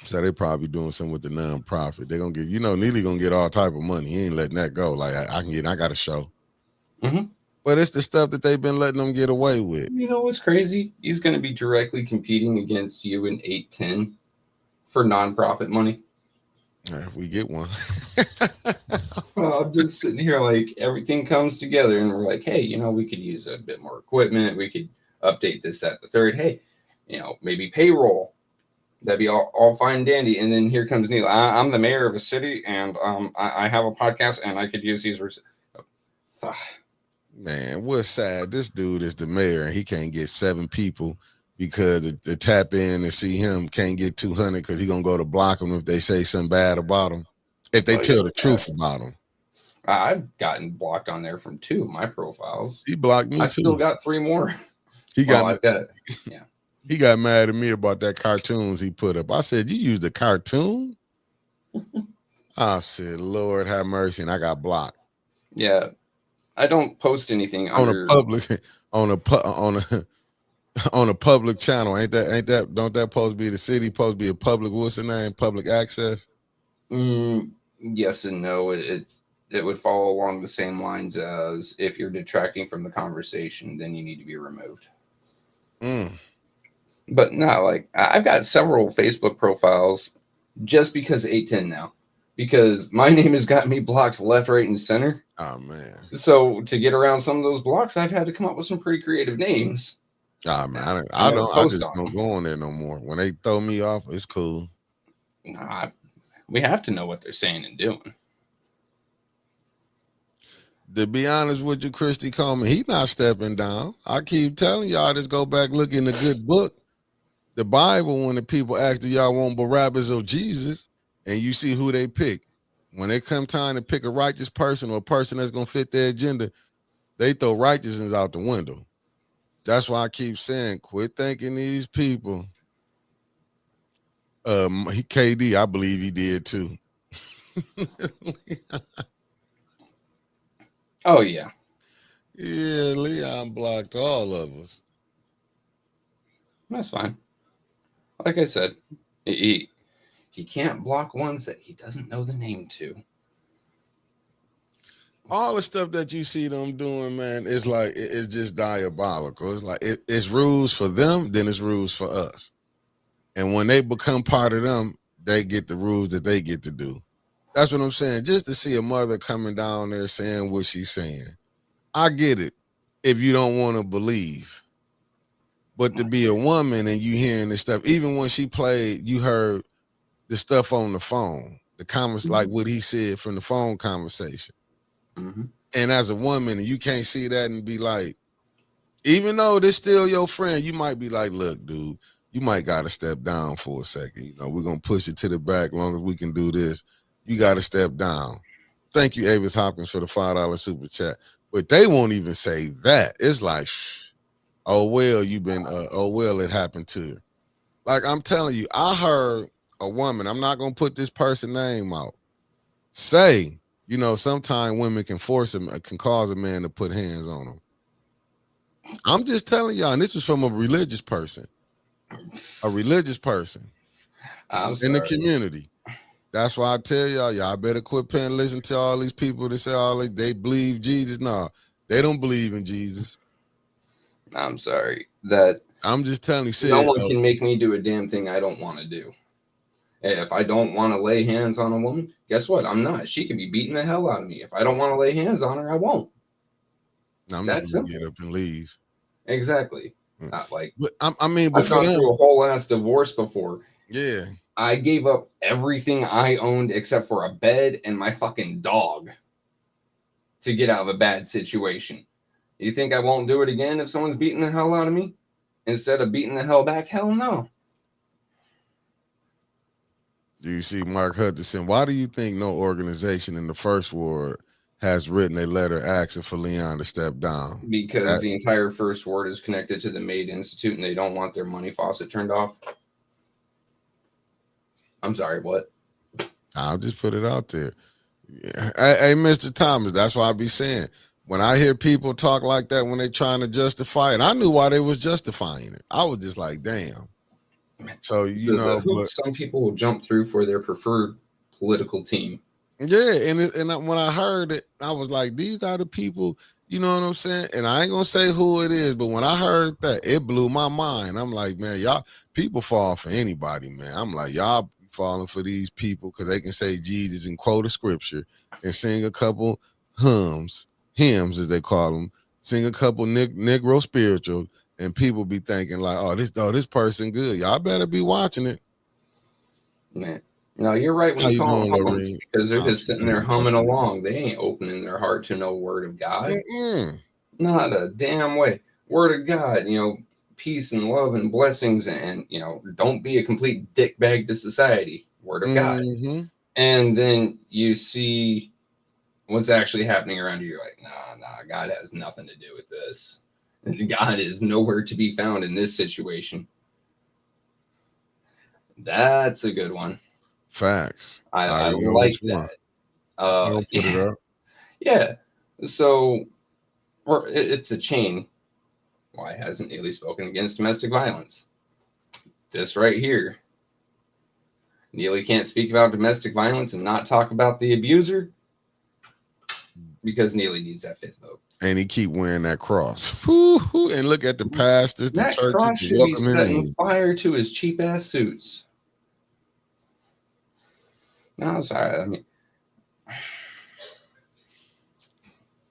So they probably doing something with the nonprofit. They're gonna get, Neely gonna get all type of money. He ain't letting that go. Like I got a show. Mm-hmm. But it's the stuff that they've been letting them get away with. You know what's crazy? He's going to be directly competing against you in 810 for nonprofit money. If we get one. Well, I'm just sitting here like everything comes together and we're like, hey, we could use a bit more equipment. We could update this at the third. Hey, maybe payroll. That'd be all fine and dandy. And then here comes Neil. I'm the mayor of a city and I have a podcast and I could use these. Man, what's sad? This dude is the mayor and he can't get 7 people because the tap in and see him can't get 200 because he's going to go to block them if they say something bad about him. If they tell the truth about him. I've gotten blocked on there from 2 of my profiles. He blocked me too. I've still got 3 more. He got mad at me about that cartoons he put up. I said, you used a cartoon? I said, Lord have mercy. And I got blocked. Yeah. I don't post anything on a public channel. Ain't that don't that supposed to be the city supposed to be a public, what's the name, public access? Yes and no. It would follow along the same lines as if you're detracting from the conversation, then you need to be removed. But no, like I've got several Facebook profiles just because 810 now. Because my name has got me blocked left, right, and center. Oh, man. So to get around some of those blocks, I've had to come up with some pretty creative names. Oh, man. I just don't go on there no more. When they throw me off, it's cool. Nah, we have to know what they're saying and doing. To be honest with you, Christy Coleman, he's not stepping down. I keep telling y'all, just go back, look in the good book, the Bible, when the people ask, do y'all want Barabbas or Jesus? And you see who they pick. When it come time to pick a righteous person or a person that's going to fit their agenda, they throw righteousness out the window. That's why I keep saying, quit thinking these people. KD, I believe he did too. Oh, yeah. Yeah, Leon blocked all of us. That's fine. Like I said, he can't block ones that he doesn't know the name to. All the stuff that you see them doing, man, it's like it's just diabolical. It's like it's rules for them, then it's rules for us. And when they become part of them, they get the rules that they get to do. That's what I'm saying. Just to see a mother coming down there saying what she's saying. I get it if you don't want to believe. But to be a woman and you hearing this stuff, even when she played, you heard the stuff on the phone, the comments, like what he said from the phone conversation. Mm-hmm. And as a woman, and you can't see that and be like, even though this still your friend, you might be like, look, dude, you might got to step down for a second. We're going to push it to the back long as we can do this. You got to step down. Thank you, Avis Hopkins, for the $5 super chat. but they won't even say that. It's like, oh well, you've been oh well, it happened to you. Like I'm telling you, I heard a woman, I'm not gonna put this person's name out, say, you know, sometimes women can can cause a man to put hands on them. I'm just telling y'all, and this was from a religious person in the community. That's why I tell y'all better quit paying listen to all these people that say they believe Jesus. No, they don't believe in Jesus. I'm sorry. That I'm just telling you, no one can make me do a damn thing I don't want to do. If I don't want to lay hands on a woman, guess what? I'm not. She can be beating the hell out of me. If I don't want to lay hands on her, I won't. I'm just gonna get up and leave. Exactly. Not like, but I mean, I've gone through a whole ass divorce before. Yeah. I gave up everything I owned except for a bed and my fucking dog to get out of a bad situation. You think I won't do it again if someone's beating the hell out of me instead of beating the hell back? Hell no. Do you see Mark Hutchinson? Why do you think no organization in the first ward has written a letter asking for Leon to step down? Because the entire first ward is connected to the Maid Institute and they don't want their money faucet turned off. I'm sorry, what? I'll just put it out there. Hey, Mr. Thomas, that's why I be saying, when I hear people talk like that when they trying to justify it, I knew why they was justifying it. I was just like, damn. So, you know, but some people will jump through for their preferred political team. Yeah, and when I heard it, I was like, these are the people, you know what I'm saying? And I ain't gonna say who it is, but when I heard that, it blew my mind. I'm like, man, y'all people fall for anybody, man. I'm like, y'all falling for these people because they can say Jesus and quote a scripture and sing a couple hymns as they call them, sing a couple Negro spirituals, and people be thinking like, oh, this person good. Y'all better be watching it. Man. No, you're right when you call them hums, because they're just sitting there humming along. They ain't opening their heart to no word of God. Not a damn way. Word of God, you know, peace and love and blessings, and, you know, don't be a complete dickbag to society. Word of God. And then you see what's actually happening around you. You're like, nah, God has nothing to do with this. God is nowhere to be found in this situation. That's a good one. Facts. I like that. Put it up. Yeah. So, it's a chain. Why hasn't Neely spoken against domestic violence? This right here. Neely can't speak about domestic violence and not talk about the abuser because Neely needs that fifth vote. And he keep wearing that cross. And look at the pastors, the churches. That cross should be setting fire to his cheap ass suits. No, I'm sorry. I mean,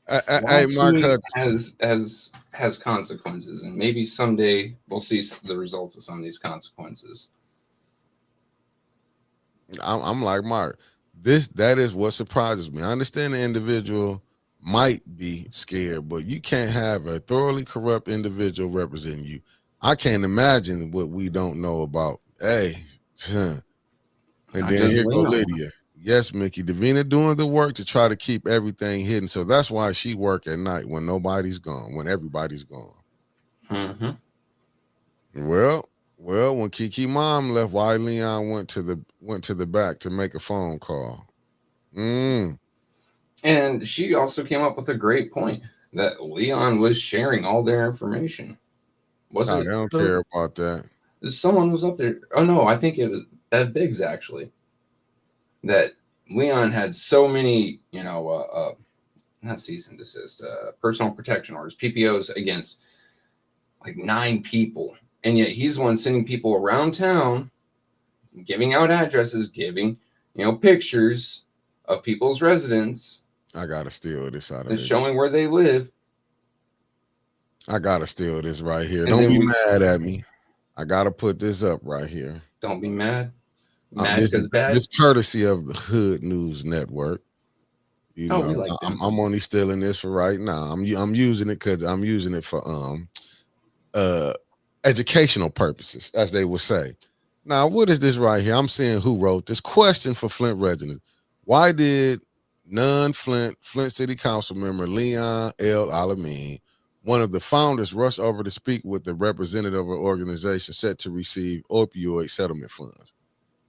hey, Mark Hutchinson has consequences, and maybe someday we'll see the results of some of these consequences. I'm like, Mark, that is what surprises me. I understand the individual might be scared, but you can't have a thoroughly corrupt individual representing you. I can't imagine what we don't know about. Hey, and then here go Lydia. Yes, Mickey. Davina doing the work to try to keep everything hidden. So that's why she work at night when nobody's gone, when everybody's gone. Well, when Kiki mom left, why Leon went to the back to make a phone call. And she also came up with a great point that Leon was sharing all their information. I don't care about that. Someone was up there. Oh no, I think it was Ed Biggs actually. That Leon had so many, you know, not cease and desist, personal protection orders, PPOs against like 9 people. And yet he's the one sending people around town, giving out addresses, giving, you know, pictures of people's residence. I got to steal this out of it. Showing where they live. I got to steal this right here. Don't be mad at me. I got to put this up right here. Don't be mad. This courtesy of the Hood News Network. You know, I'm only stealing this for right now. I'm using it because I'm using it for educational purposes, as they would say. Now, what is this right here? I'm seeing who wrote this question for Flint residents. Why did non-Flint City Council member Leon L. Alamin, one of the founders, rushed over to speak with the representative of an organization set to receive opioid settlement funds.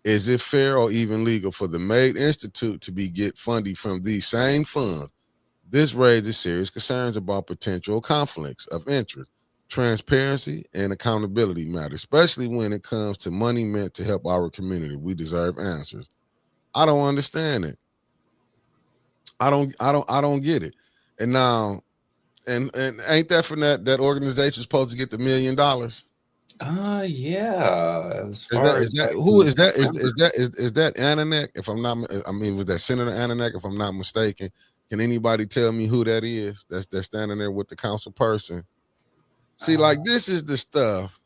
Is it fair or even legal for the MAID Institute to get funding from these same funds? This raises serious concerns about potential conflicts of interest, transparency, and accountability matters, especially when it comes to money meant to help our community. We deserve answers. I don't understand it. I don't get it. And now, and ain't that from that organization supposed to get the $1 million? Yeah. Is that Ananek? If I'm not, I mean, was that Senator Ananek? If I'm not mistaken, can anybody tell me who that is? That's standing there with the council person. See, like this is the stuff.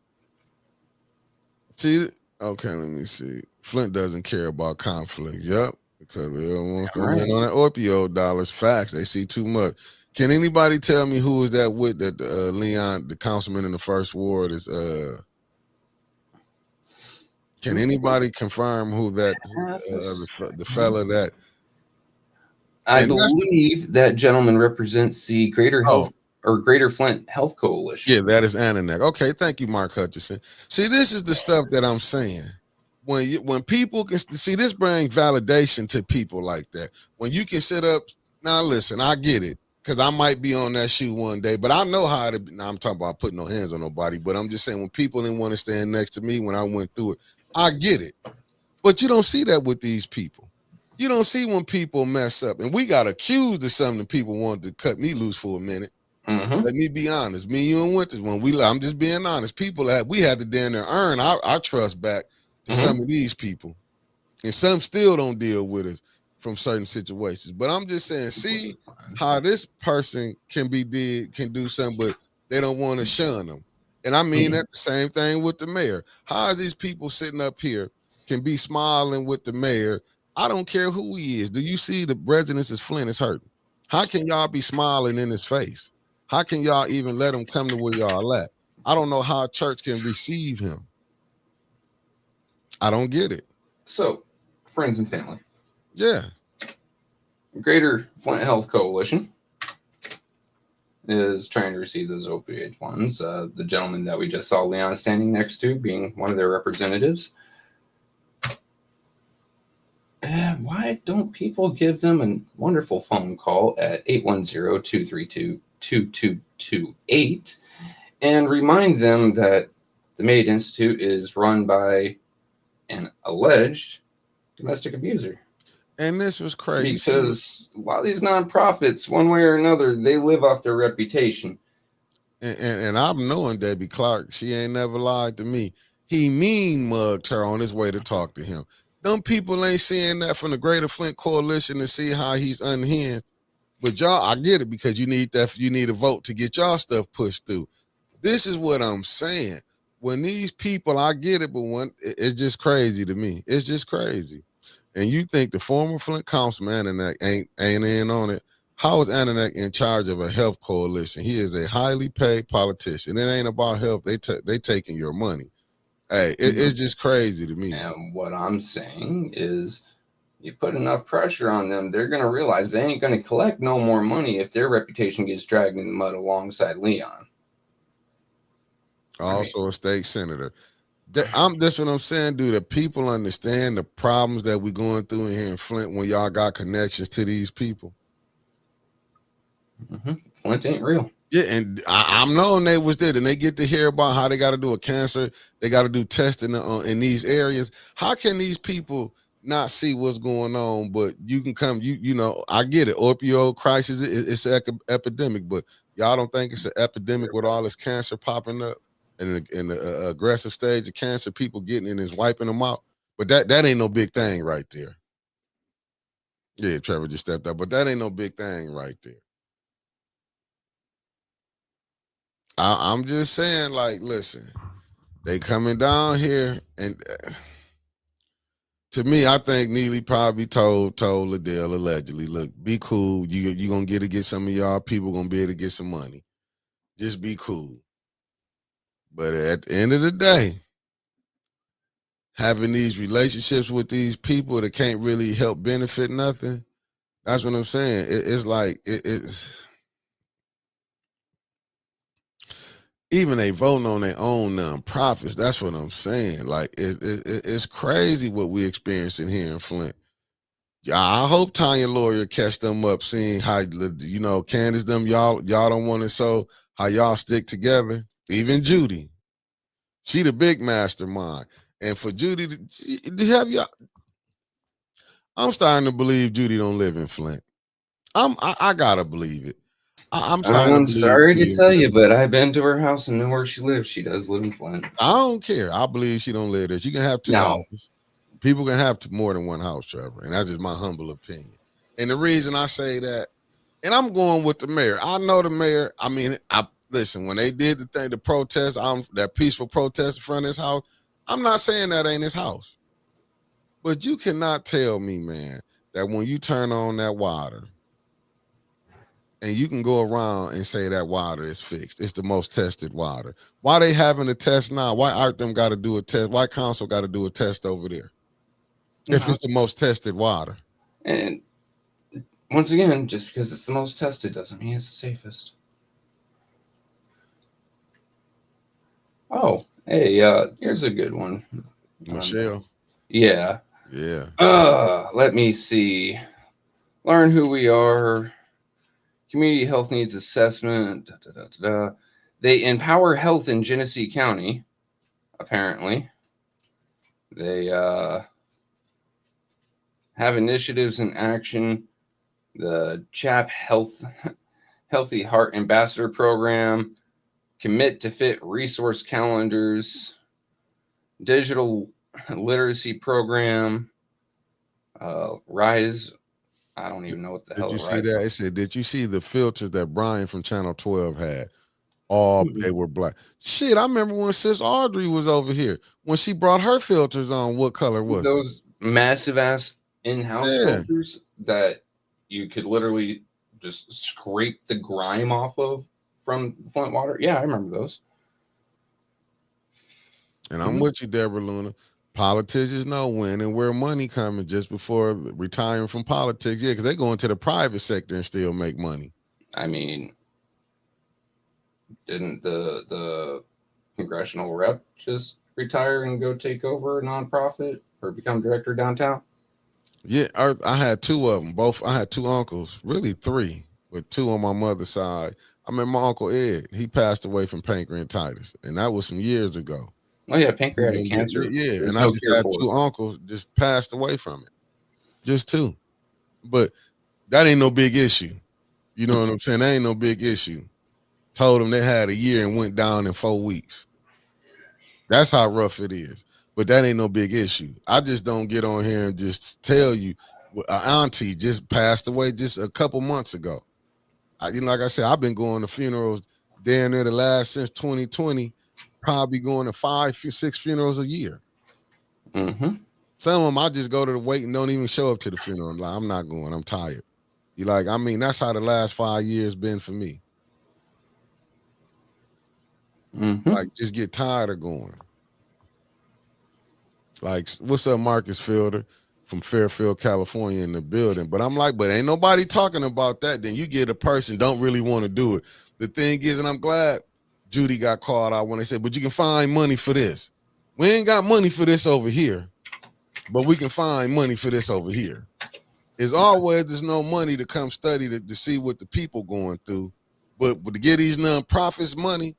See, okay, let me see. Flint doesn't care about conflict. Yep, because they don't want to spend on that opioid dollars. Facts. They see too much. Can anybody tell me who is that with that Leon, the councilman in the first ward, is? Can anybody confirm who that the fella that? I believe that gentleman represents the Greater Health or Greater Flint Health Coalition. Yeah, that is Ananek. Okay, thank you, Mark Hutchinson. See, this is the stuff that I'm saying. When people can see, this brings validation to people like that. When you can sit up, now listen, I get it, because I might be on that shoe one day, but I know how to. Now I'm talking about putting no hands on nobody, but I'm just saying when people didn't want to stand next to me when I went through it, I get it. But you don't see that with these people. You don't see when people mess up, and we got accused of something. People wanted to cut me loose for a minute. Mm-hmm. Let me be honest. Me, you, and Winters, I'm just being honest. We had to damn near earn our trust back to some of these people, and some still don't deal with us from certain situations. But I'm just saying, see how this person can do something, but they don't want to shun them. And I mean that the same thing with the mayor. How is these people sitting up here can be smiling with the mayor? I don't care who he is. Do you see the residents of Flint is hurting? How can y'all be smiling in his face? How can y'all even let him come to where y'all at? I don't know how a church can receive him. I don't get it. So, friends and family. Yeah. Greater Flint Health Coalition is trying to receive those opioid funds. The gentleman that we just saw Leon standing next to being one of their representatives. Why don't people give them a wonderful phone call at 810-232-2228 and remind them that the MAID Institute is run by an alleged domestic abuser? And this was crazy. Because a lot of these nonprofits, one way or another, they live off their reputation. And I'm knowing Debbie Clark. She ain't never lied to me. He mean mugged her on his way to talk to him. Them people ain't seeing that from the Greater Flint Coalition to see how he's unhinged. But y'all, I get it, because you need a vote to get y'all stuff pushed through. This is what I'm saying. When these people, I get it, but it's just crazy to me. It's just crazy. And you think the former Flint councilman Ananek ain't in on it? How is Ananek in charge of a health coalition? He is a highly paid politician. It ain't about health. They taking your money. Hey, it's just crazy to me. And what I'm saying is, you put enough pressure on them, they're going to realize they ain't going to collect no more money if their reputation gets dragged in the mud alongside Leon. Also a state senator. That's what I'm saying. Do the people understand the problems that we're going through in here in Flint when y'all got connections to these people? Flint ain't real. Yeah, and I'm knowing they was there, and they get to hear about how they got to do a cancer, they got to do testing in these areas. How can these people not see what's going on? But you can come, you know, I get it. Opioid crisis, it's an epidemic, but y'all don't think it's an epidemic with all this cancer popping up and the aggressive stage of cancer, people getting in is wiping them out. But that ain't no big thing right there. Yeah, Trevor just stepped up, but that ain't no big thing right there. I'm just saying, like, listen, they coming down here, and to me, I think Neely probably told Liddell allegedly, look, be cool. You gonna get some of y'all people gonna be able to get some money. Just be cool. But at the end of the day, having these relationships with these people that can't really help benefit nothing, That's what I'm saying. It's like it's even they voting on their own nonprofits. That's what I'm saying. Like it's crazy what we experiencing here in Flint. Yeah, I hope Tanya Lawyer catch them up, seeing how Candace them y'all don't want it, so how y'all stick together. Even Judy, she the big mastermind, and for Judy to have y'all, I'm starting to believe Judy don't live in Flint. I gotta believe it. I'm starting to believe. Sorry to tell you, but I've been to her house and know where she lives. She does live in Flint. I don't care. I believe she don't live there. She can have two houses. People can have more than one house, Trevor, and that's just my humble opinion. And the reason I say that, and I'm going with the mayor. I know the mayor. I mean, listen, when they did the protest, that peaceful protest in front of his house, I'm not saying that ain't his house. But you cannot tell me, man, that when you turn on that water, and you can go around and say that water is fixed. It's the most tested water. Why they having a test now? Why Artem got to do a test? Why council got to do a test over there? If it's the most tested water. And once again, just because it's the most tested doesn't mean it's the safest. Oh, hey, here's a good one. Michelle. Yeah. Let me see. Learn who we are. Community health needs assessment. They empower health in Genesee County, apparently. They have initiatives in action. The CHAP Healthy Heart Ambassador Program, Commit to Fit resource calendars, digital literacy program, Rise. I don't even know what the hell. Did you see that? It said, did you see the filters that Brian from Channel 12 had? They were black. Shit, I remember when Sis Audrey was over here. When she brought her filters on, what color was those massive ass in-house filters that you could literally just scrape the grime off of from Flint water? Yeah, I remember those. And I'm with you, Deborah Luna. Politicians know when and where money coming just before retiring from politics. Yeah, because they go into the private sector and still make money. I mean, didn't the congressional rep just retire and go take over a nonprofit or become director downtown? Yeah, I had two of them. I had two uncles, really three, with two on my mother's side. I mean, my Uncle Ed, he passed away from pancreatitis, and that was some years ago. Oh, yeah, pancreatic cancer. Yeah, and I just had two uncles just passed away from it. Just two. But that ain't no big issue. You know what I'm saying? That ain't no big issue. Told them they had a year and went down in 4 weeks. That's how rough it is. But that ain't no big issue. I just don't get on here and just tell you an auntie just passed away just a couple months ago. Like I said, I've been going to funerals down there the last since 2020. Probably going to 5, 6 funerals a year. Mm-hmm. Some of them I just go to the wake and don't even show up to the funeral. I'm like, I'm not going. I'm tired. That's how the last 5 years been for me. Mm-hmm. Like, just get tired of going. Like, what's up, Marcus Fielder from Fairfield, California in the building? But I'm like, but ain't nobody talking about that. Then you get a person don't really want to do it. The thing is, and I'm glad Judy got called out when they said, but you can find money for this. We ain't got money for this over here, but we can find money for this over here. It's always there's no money to come study to see what the people going through. But to get these nonprofits money,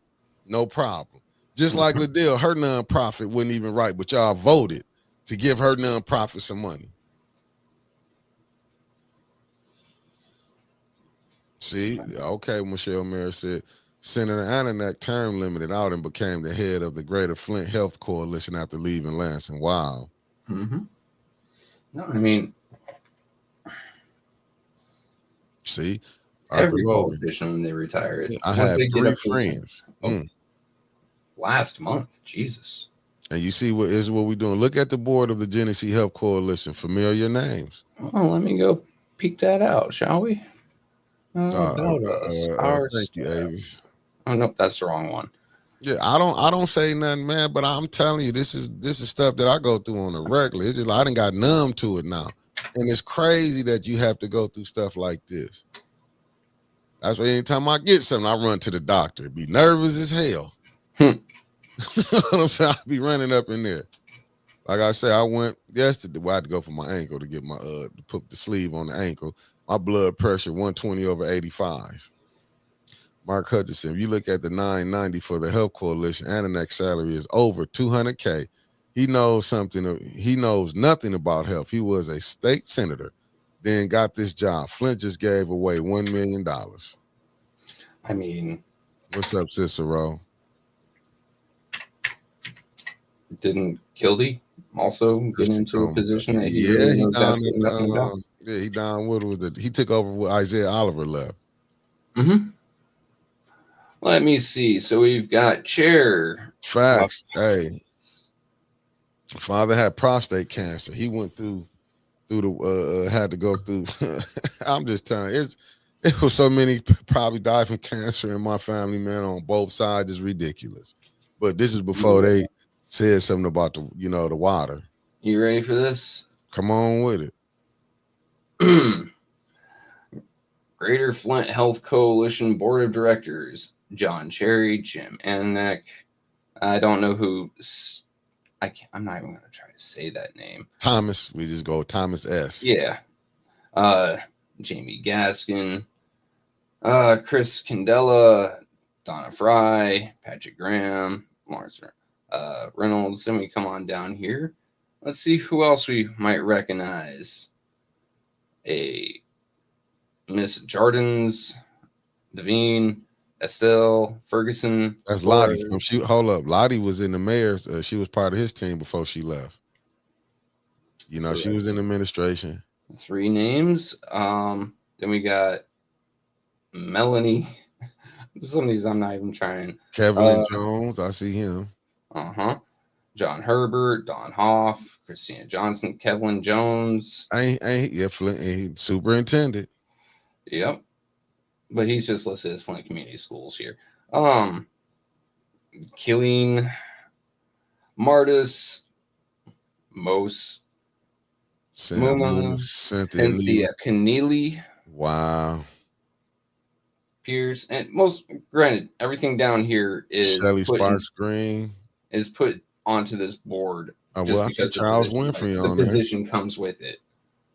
no problem. Just like Liddell, her nonprofit wasn't even right, but y'all voted to give her nonprofit some money. See, okay, Michelle Mayer said, Senator Ananek term limited out and became the head of the Greater Flint Health Coalition after leaving Lansing. Wow. Mm-hmm. No, I mean, see, every politician when they retire. I had 3 friends. Last month, Jesus. And you see what we're doing. Look at the board of the Genesee Health Coalition. Familiar names. Oh, let me go peek that out, shall we? Thank you, Avis. Oh nope, that's the wrong one. Yeah, I don't say nothing, man. But I'm telling you, this is stuff that I go through on a regular. It's just like I done got numb to it now. And it's crazy that you have to go through stuff like this. That's why anytime I get something, I run to the doctor. Be nervous as hell. You know what I'm saying? I'll be running up in there. Like I said, I went yesterday. Well, I had to go for my ankle to get my to put the sleeve on the ankle. My blood pressure 120/85. Mark Hutchinson, if you look at the 990 for the Health Coalition, Ananek's salary is over $200K. He knows something. He knows nothing about health. He was a state senator, then got this job. Flint just gave away $1 million. I mean, what's up, Cicero? Didn't Kildee also get into a position that he really knows absolutely nothing about? Yeah, he down with he took over with Isaiah Oliver left. Mm-hmm. Let me see. So we've got chair. Facts. Hey, father had prostate cancer. He went through the had to go through. I'm just telling you, it was so many probably died from cancer in my family, man, on both sides. Is ridiculous. But this is before they said something about the water. You ready for this? Come on with it. Greater Flint Health Coalition Board of Directors, John Cherry, Jim Annek. I don't know who. I'm not even going to try to say that name. Thomas. We just go Thomas S. Yeah. Jamie Gaskin, Chris Candela, Donna Fry, Patrick Graham, Lawrence Reynolds. Then we come on down here. Let's see who else we might recognize. A Miss Jardins, Devine, Estelle, Ferguson. That's Lottie. Hold up. Lottie was in the mayor's. She was part of his team before she left. So she was in administration. 3 names. Then we got Melanie. Some of these I'm not even trying. Kevin Jones. I see him. John Herbert, Don Hoff, Christina Johnson, Kevin Jones. Flint superintendent. Yep. But he's just listed as Flint Community Schools here. Killeen, Martis, Mose, Cynthia Keneally. Wow. Pierce, and granted, everything down here is Shelly Sparks Green is put onto this board. Well, I said Charles Winfrey on the position comes with it.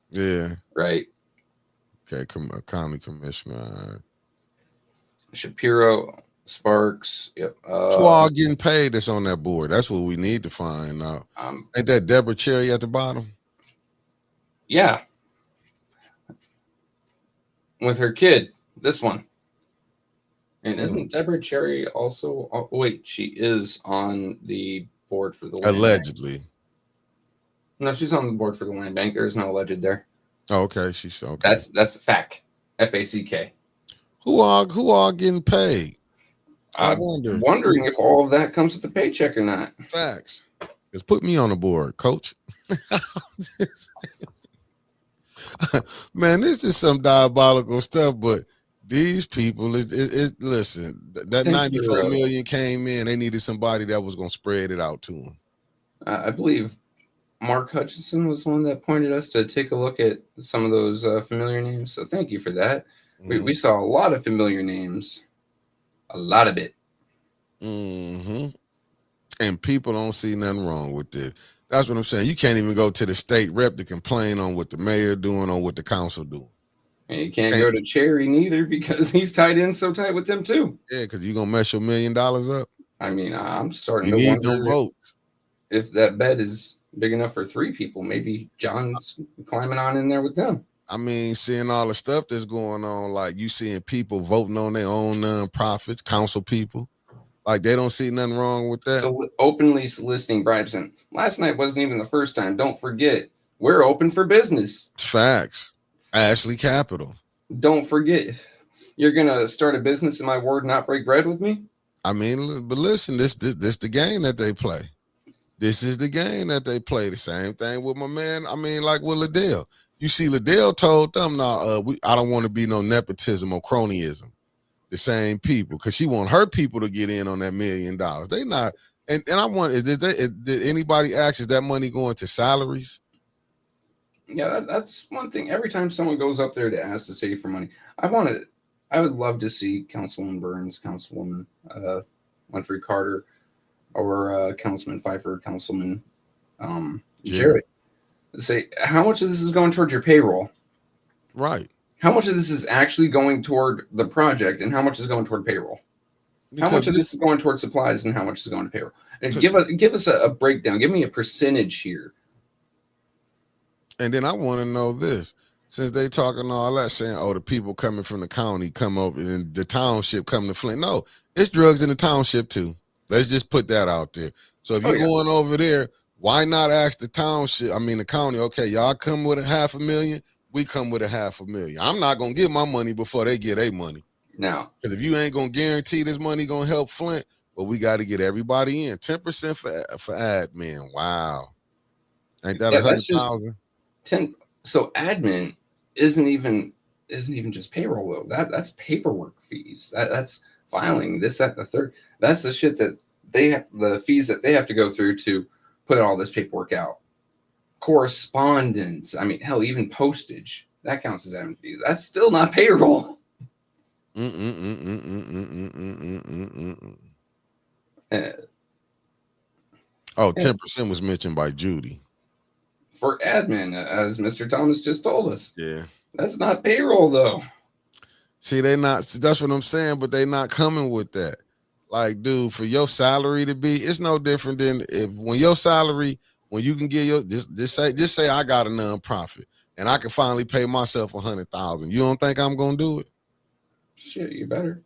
Yeah. Right. Okay, county commissioner. Shapiro, Sparks. Yep. Who all getting paid that's on that board? That's what we need to find out. Ain't that Deborah Cherry at the bottom? Yeah. With her kid, this one. And isn't Deborah Cherry also? Oh, wait, she is on the board for the land allegedly. Bank. No, she's on the board for the land bank. There's no alleged there. Oh, okay, she's okay. That's FACK. FACK. Who all getting paid? I'm wondering if all of that comes with the paycheck or not. Facts. Just put me on the board, coach. Man, this is some diabolical stuff, but these people, listen, that 94 million came in. They needed somebody that was going to spread it out to them. I believe Mark Hutchinson was the one that pointed us to take a look at some of those familiar names. So thank you for that. Mm-hmm. We saw a lot of familiar names, a lot of it. Mm-hmm. And people don't see nothing wrong with this. That's what I'm saying. You can't even go to the state rep to complain on what the mayor doing or what the council doing. And you can't go to Cherry neither because he's tied in so tight with them too. Yeah, because you're gonna mess your $1 million up. I mean, I'm starting to wonder no votes. If that bed is big enough for 3 people. Maybe John's climbing on in there with them. I mean, seeing all the stuff that's going on, like you seeing people voting on their own nonprofits, council people. Like they don't see nothing wrong with that. So openly soliciting bribes. And last night wasn't even the first time. Don't forget, we're open for business. Facts. Ashley Capital. Don't forget, you're gonna start a business in my ward, not break bread with me. I mean, but listen, this the game that they play. This is the game that they play. The same thing with my man. I mean, like with Liddell. You see, Liddell told them, "No, I don't want to be no nepotism or cronyism." The same people, because she want her people to get in on that $1 million. They not, and I want. Did anybody ask? Is that money going to salaries? Yeah, that's one thing. Every time someone goes up there to ask the city for money, I would love to see Councilwoman Burns, Councilwoman Winfrey Carter, or Councilman Pfeiffer, Councilman Jared. Jarrett say how much of this is going towards your payroll, Right. how much of this is actually going toward the project, and how much is going toward payroll. How Because much of this this, is going towards supplies, and how much is going to payroll? And 'cause- give us a breakdown. Give me a percentage here. and then I want to know this. Since they talking all that, saying, "Oh, the people coming from the county come over, and the township come to Flint." No, it's drugs in the township too. Let's just put that out there. So if Oh, you're yeah. going over there, why not ask the township? I mean, the county. Okay, y'all come with a $500,000. We come with a $500,000. I'm not gonna get my money before they get their money. Now, Because if you ain't gonna guarantee this money gonna help Flint, well, we got to get everybody in. 10% for admin. Wow, ain't that yeah, that's just 100,000? 10. So admin isn't even just payroll though. That's paperwork fees. That's filing this, that, the third. That's the shit that the fees that they have to go through to put all this paperwork out. Correspondence. I mean, hell, even postage that counts as admin fees. That's still not payroll. Uh, Oh, Yeah. 10% was mentioned by Judy. for admin, as Mr. Thomas just told us. Yeah. That's not payroll though. See, they not. That's what I'm saying, but they not coming with that. Like, dude, for your salary to be, it's no different than if when your salary, when you can get your just say I got a nonprofit and I can finally pay myself 100,000. You don't think I'm gonna do it? Shit, you better.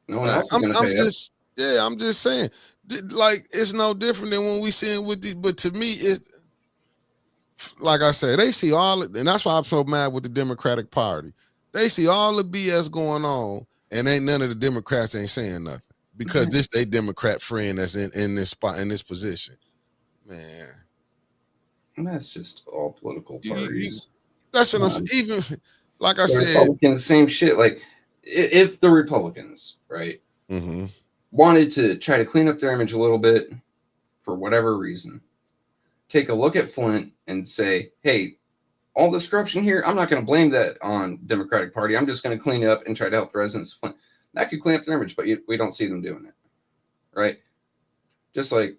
No one else is gonna I'm pay just I'm just saying. Like, it's no different than when we seeing with the. But to me, it's like I said, they see all, and that's why I'm so mad with the Democratic Party. They see all the BS going on, and ain't none of the Democrats ain't saying nothing because this they Democrat friend that's in this spot in this position. Man, And that's just all political parties. that's what I'm saying. Even like I The said, Republicans, same shit. Like if the Republicans, right, mhm. wanted to try to clean up their image a little bit for whatever reason, take a look at Flint and say, hey, all this corruption here, I'm not going to blame that on Democratic Party. I'm just going to clean it up and try to help the residents of Flint. That could clean up their image, but we don't see them doing it, right? Just like,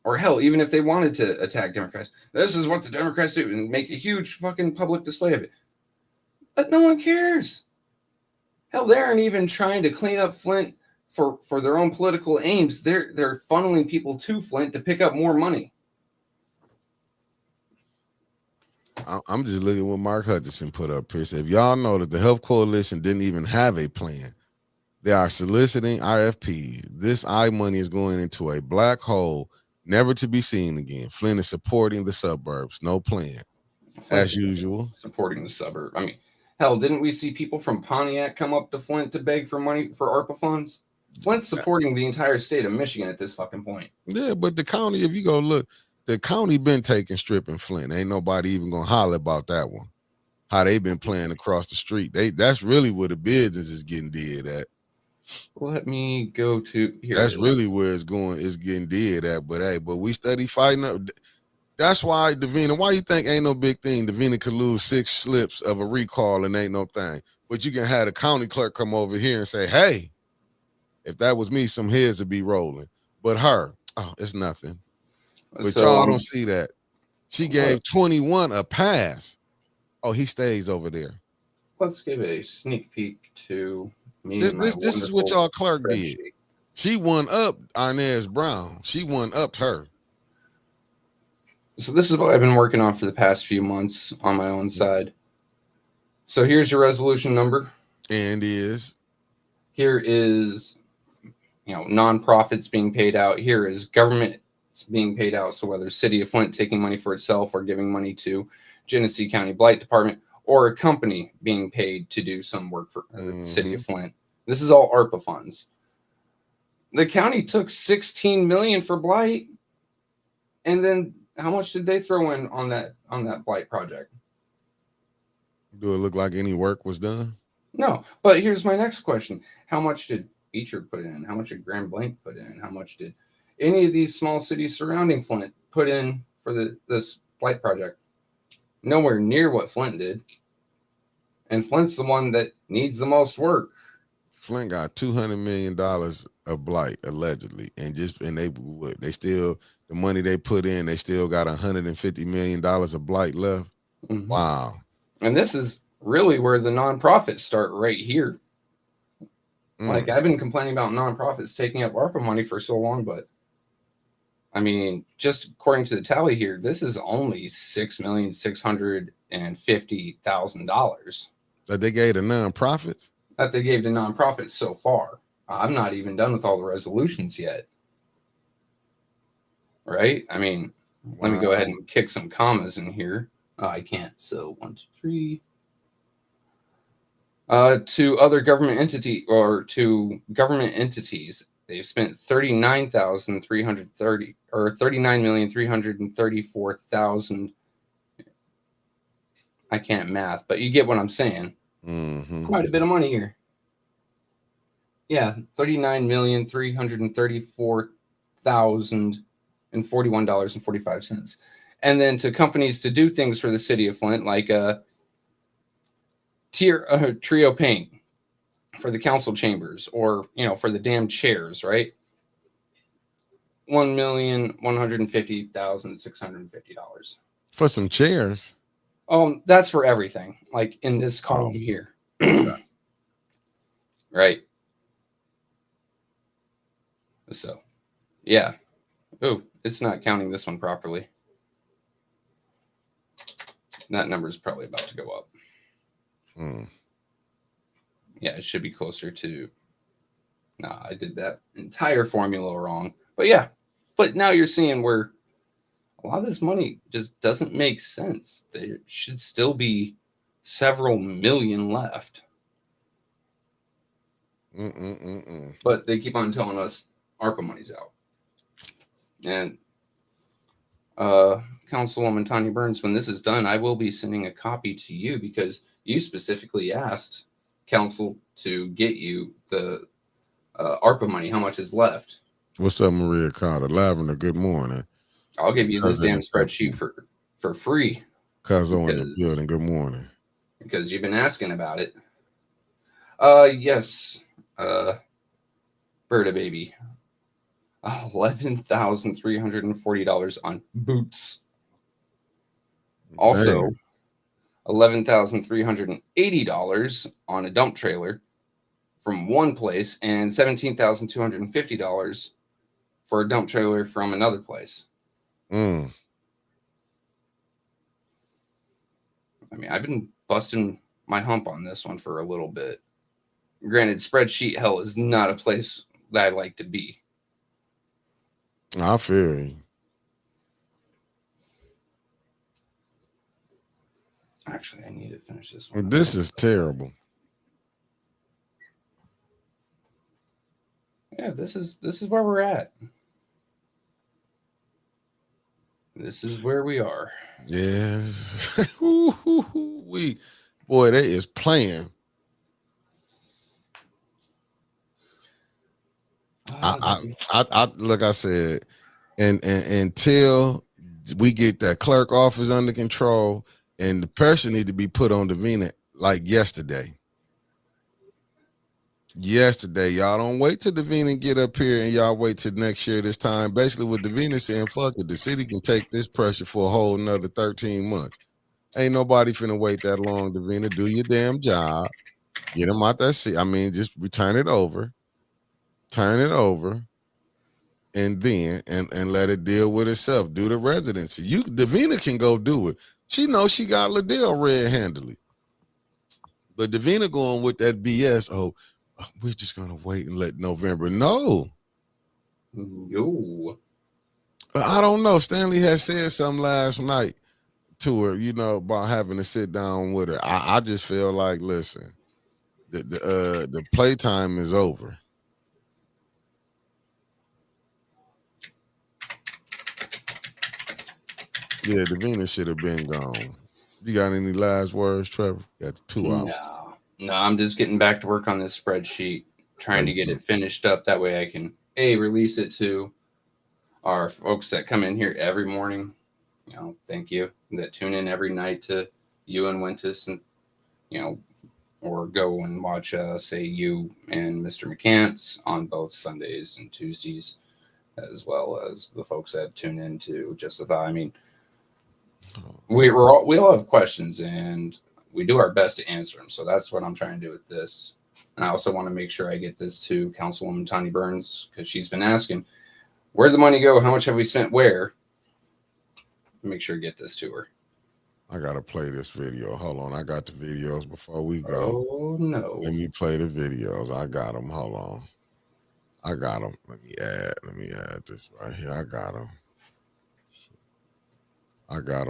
or hell, even if they wanted to attack Democrats, this is what the Democrats do and make a huge fucking public display of it. But no one cares. Hell, they aren't even trying to clean up Flint for their own political aims. They're funneling people to Flint to pick up more money. I'm just looking at what Mark Hutchinson put up here. If y'all know that the Health Coalition didn't even have a plan, they are soliciting RFPs. This money is going into a black hole, never to be seen again. Flint is supporting the suburbs, no plan, as usual. Supporting the suburb. I mean, hell, didn't we see people from Pontiac come up to Flint to beg for money for ARPA funds? Flint's supporting the entire state of Michigan at this fucking point. Yeah, but the county, if you go look, the county been taking stripping Flint. Ain't nobody even gonna holler about that one. How they been playing across the street. That's really where the business is getting did at. Let me go to here. That's really where it's going. It's getting did at. But hey, but we steady fighting up. That's why Davina. Why you think ain't no big thing? Davina could lose 6 slips of a recall and ain't no thing. But you can have the county clerk come over here and say, "Hey, if that was me, some heads would be rolling." But her, oh, it's nothing. But So, y'all don't see that. She gave 21 a pass. Oh, he stays over there. Let's give a sneak peek to me. This is what y'all clerk did. She won up Inez Brown. She won up her. So this is what I've been working on for the past few months on my own side. So here's your resolution number. And here is, nonprofits being paid out. Here is government being paid out. So whether City of Flint taking money for itself or giving money to Genesee County Blight Department or a company being paid to do some work for the City of Flint. This is all ARPA funds. The county took $16 million for blight. And then how much did they throw in on that blight project? Do it look like any work was done? No, but here's my next question. How much did Beecher put in? How much did Grand Blanc put in? How much did any of these small cities surrounding Flint put in for this blight project? nowhere near what Flint did. And Flint's the one that needs the most work. Flint got $200 million of blight allegedly, and they still, the money they put in, they still got $150 million of blight left. Mm-hmm. Wow. And this is really where the nonprofits start right here. Like, I've been complaining about nonprofits taking up ARPA money for so long, but I mean, just according to the tally here, this is only $6,650,000 that they gave to nonprofits. That they gave to nonprofits so far. I'm not even done with all the resolutions yet. Right? I mean, let me go ahead and kick some commas in here. I can't. So 1, 2, 3. To other government entity or to government entities, they've spent $39,330 or $39,334,000. I can't math, but you get what I'm saying. Mm-hmm. Quite a bit of money here. Yeah, $39,334,041.45. And then to companies to do things for the city of Flint, like Trio Paint for the council chambers, or for the damn chairs, right? $1,150,650 for some chairs. That's for everything, like in this column here. Right. So, yeah. Oh, it's not counting this one properly. That number is probably about to go up. Yeah, it should be closer to. Nah, I did that entire formula wrong. But yeah, but now you're seeing where a lot of this money just doesn't make sense. There should still be several million left. But they keep on telling us ARPA money's out. And Councilwoman Tanya Burns, when this is done, I will be sending a copy to you because you specifically asked council to get you the ARPA money. How much is left? What's up, Maria Carter? Lavender, good morning. I'll give you this damn spreadsheet for free. Cuzzo in the building, good morning. Because you've been asking about it. Yes. Berta baby. $11,340 on boots. Also, $11,380 on a dump trailer from one place, and $17,250 for a dump trailer from another place. I mean, I've been busting my hump on this one for a little bit. Granted, spreadsheet hell is not a place that I like to be. I feel you. Actually, I need to finish this one. This is terrible. Yeah, this is where we're at. This is where we are. Yes. Boy, they is playing. Like I said, and until we get that clerk office under control, and the pressure need to be put on Davina like yesterday. Y'all don't wait till Davina get up here and y'all wait till next year this time. Basically, with Davina saying, fuck it, the city can take this pressure for a whole another 13 months. Ain't nobody finna wait that long, Davina. Do your damn job. Get them out that seat. I mean, just return it over. Turn it over. And then and let it deal with itself. Do the residency. Davina can go do it. She knows she got Liddell red-handedly. But Davina going with that BS, we're just gonna wait and let November. No. I don't know. Stanley had said something last night to her, about having to sit down with her. I just feel like, listen, the playtime is over. Yeah, Davina should have been gone. You got any last words, Trevor? You got 2 hours. No, I'm just getting back to work on this spreadsheet, trying to get it finished up. That way I can, release it to our folks that come in here every morning. thank you that tune in every night to you and Wentus, and or go and watch, say, you and Mr. McCants on both Sundays and Tuesdays, as well as the folks that tune in to Just a Thought. I mean, we all have questions, and we do our best to answer them. So that's what I'm trying to do with this. And I also want to make sure I get this to Councilwoman Tanya Burns, because she's been asking, where'd the money go? How much have we spent where? Make sure to get this to her. I gotta play this video. Hold on, I got the videos before we go. Oh no! Let me play the videos. I got them. Hold on, I got them. Let me add this right here. I got them.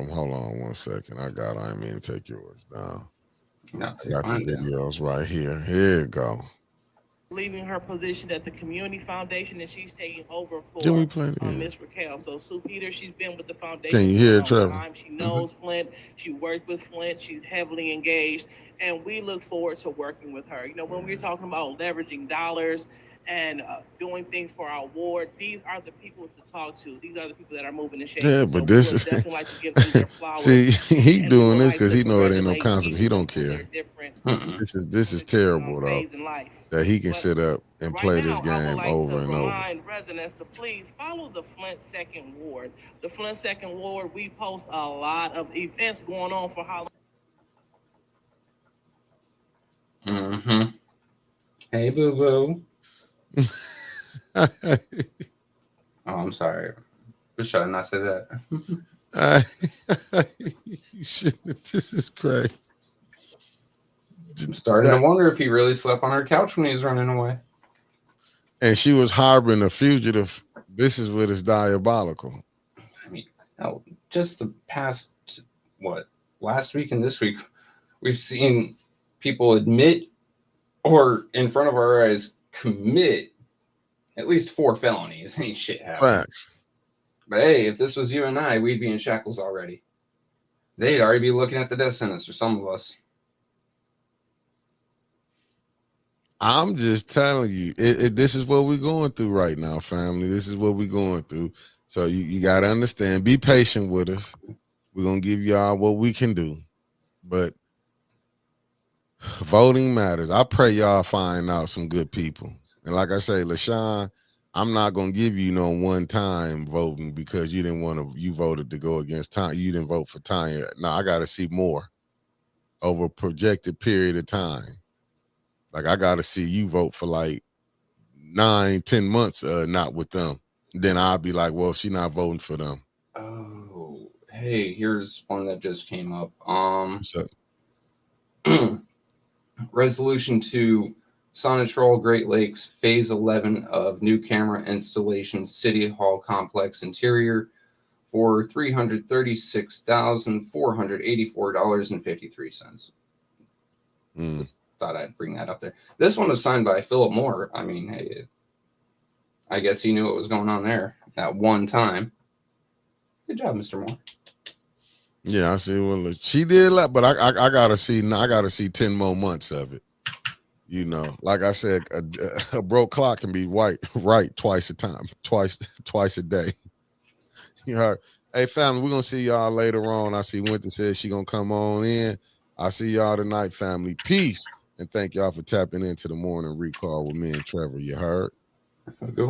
Hold on one second. I didn't mean to take yours down. No, I got the videos right here. Here you go. Leaving her position at the Community Foundation, and she's taking over for Miss Raquel. So Sue Peters, she's been with the foundation. Can you hear it, Trevor? She knows Flint. She worked with Flint. She's heavily engaged, and we look forward to working with her. When we're talking about leveraging dollars and doing things for our ward, these are the people to talk to. These are the people that are moving the shade. Yeah, but this is definitely like to give them their flowers. See, he doing this because he know it ain't no consequence. He don't care. This is terrible though. That he can sit up and play this game over and over. Remind residents to please follow the Flint Second Ward. The Flint Second Ward, we post a lot of events going on for Halloween. Hey, boo boo. Oh, I'm sorry. Should I not say that? You shouldn't. This is crazy. I'm starting to wonder if he really slept on her couch when he was running away. And she was harboring a fugitive. This is what is diabolical. I mean, just the past, last week and this week, we've seen people admit or in front of our eyes commit at least 4 felonies. Ain't shit happening. Facts. But hey, if this was you and I, we'd be in shackles already. They'd already be looking at the death sentence for some of us. I'm just telling you, this is what we're going through right now, family. This is what we're going through. So you got to understand, be patient with us. We're going to give y'all what we can do. But voting matters. I pray y'all find out some good people. And like I say, LaShawn, I'm not going to give you no one-time voting because you voted to go against Tanya. You didn't vote for Tanya. No, I got to see more over a projected period of time. Like, I got to see you vote for like 9-10 months not with them. Then I'll be like, well, she's not voting for them. Oh, hey, here's one that just came up. What's up? Resolution to Sonitrol Great Lakes Phase 11 of new camera installation City Hall complex interior for $336,484.53. Just thought I'd bring that up there. This one was signed by Philip Moore. I mean, hey, I guess he knew what was going on there at one time. Good job, Mr. Moore. Yeah, I see. Well, she did a lot, but I gotta see. I gotta see 10 more months of it. Like I said, a broke clock can be right twice a day. You heard? Hey, family, we're gonna see y'all later on. I see Winter says she gonna come on in. I see y'all tonight, family. Peace, and thank y'all for tapping into the morning recall with me and Trevor. You heard? Good one.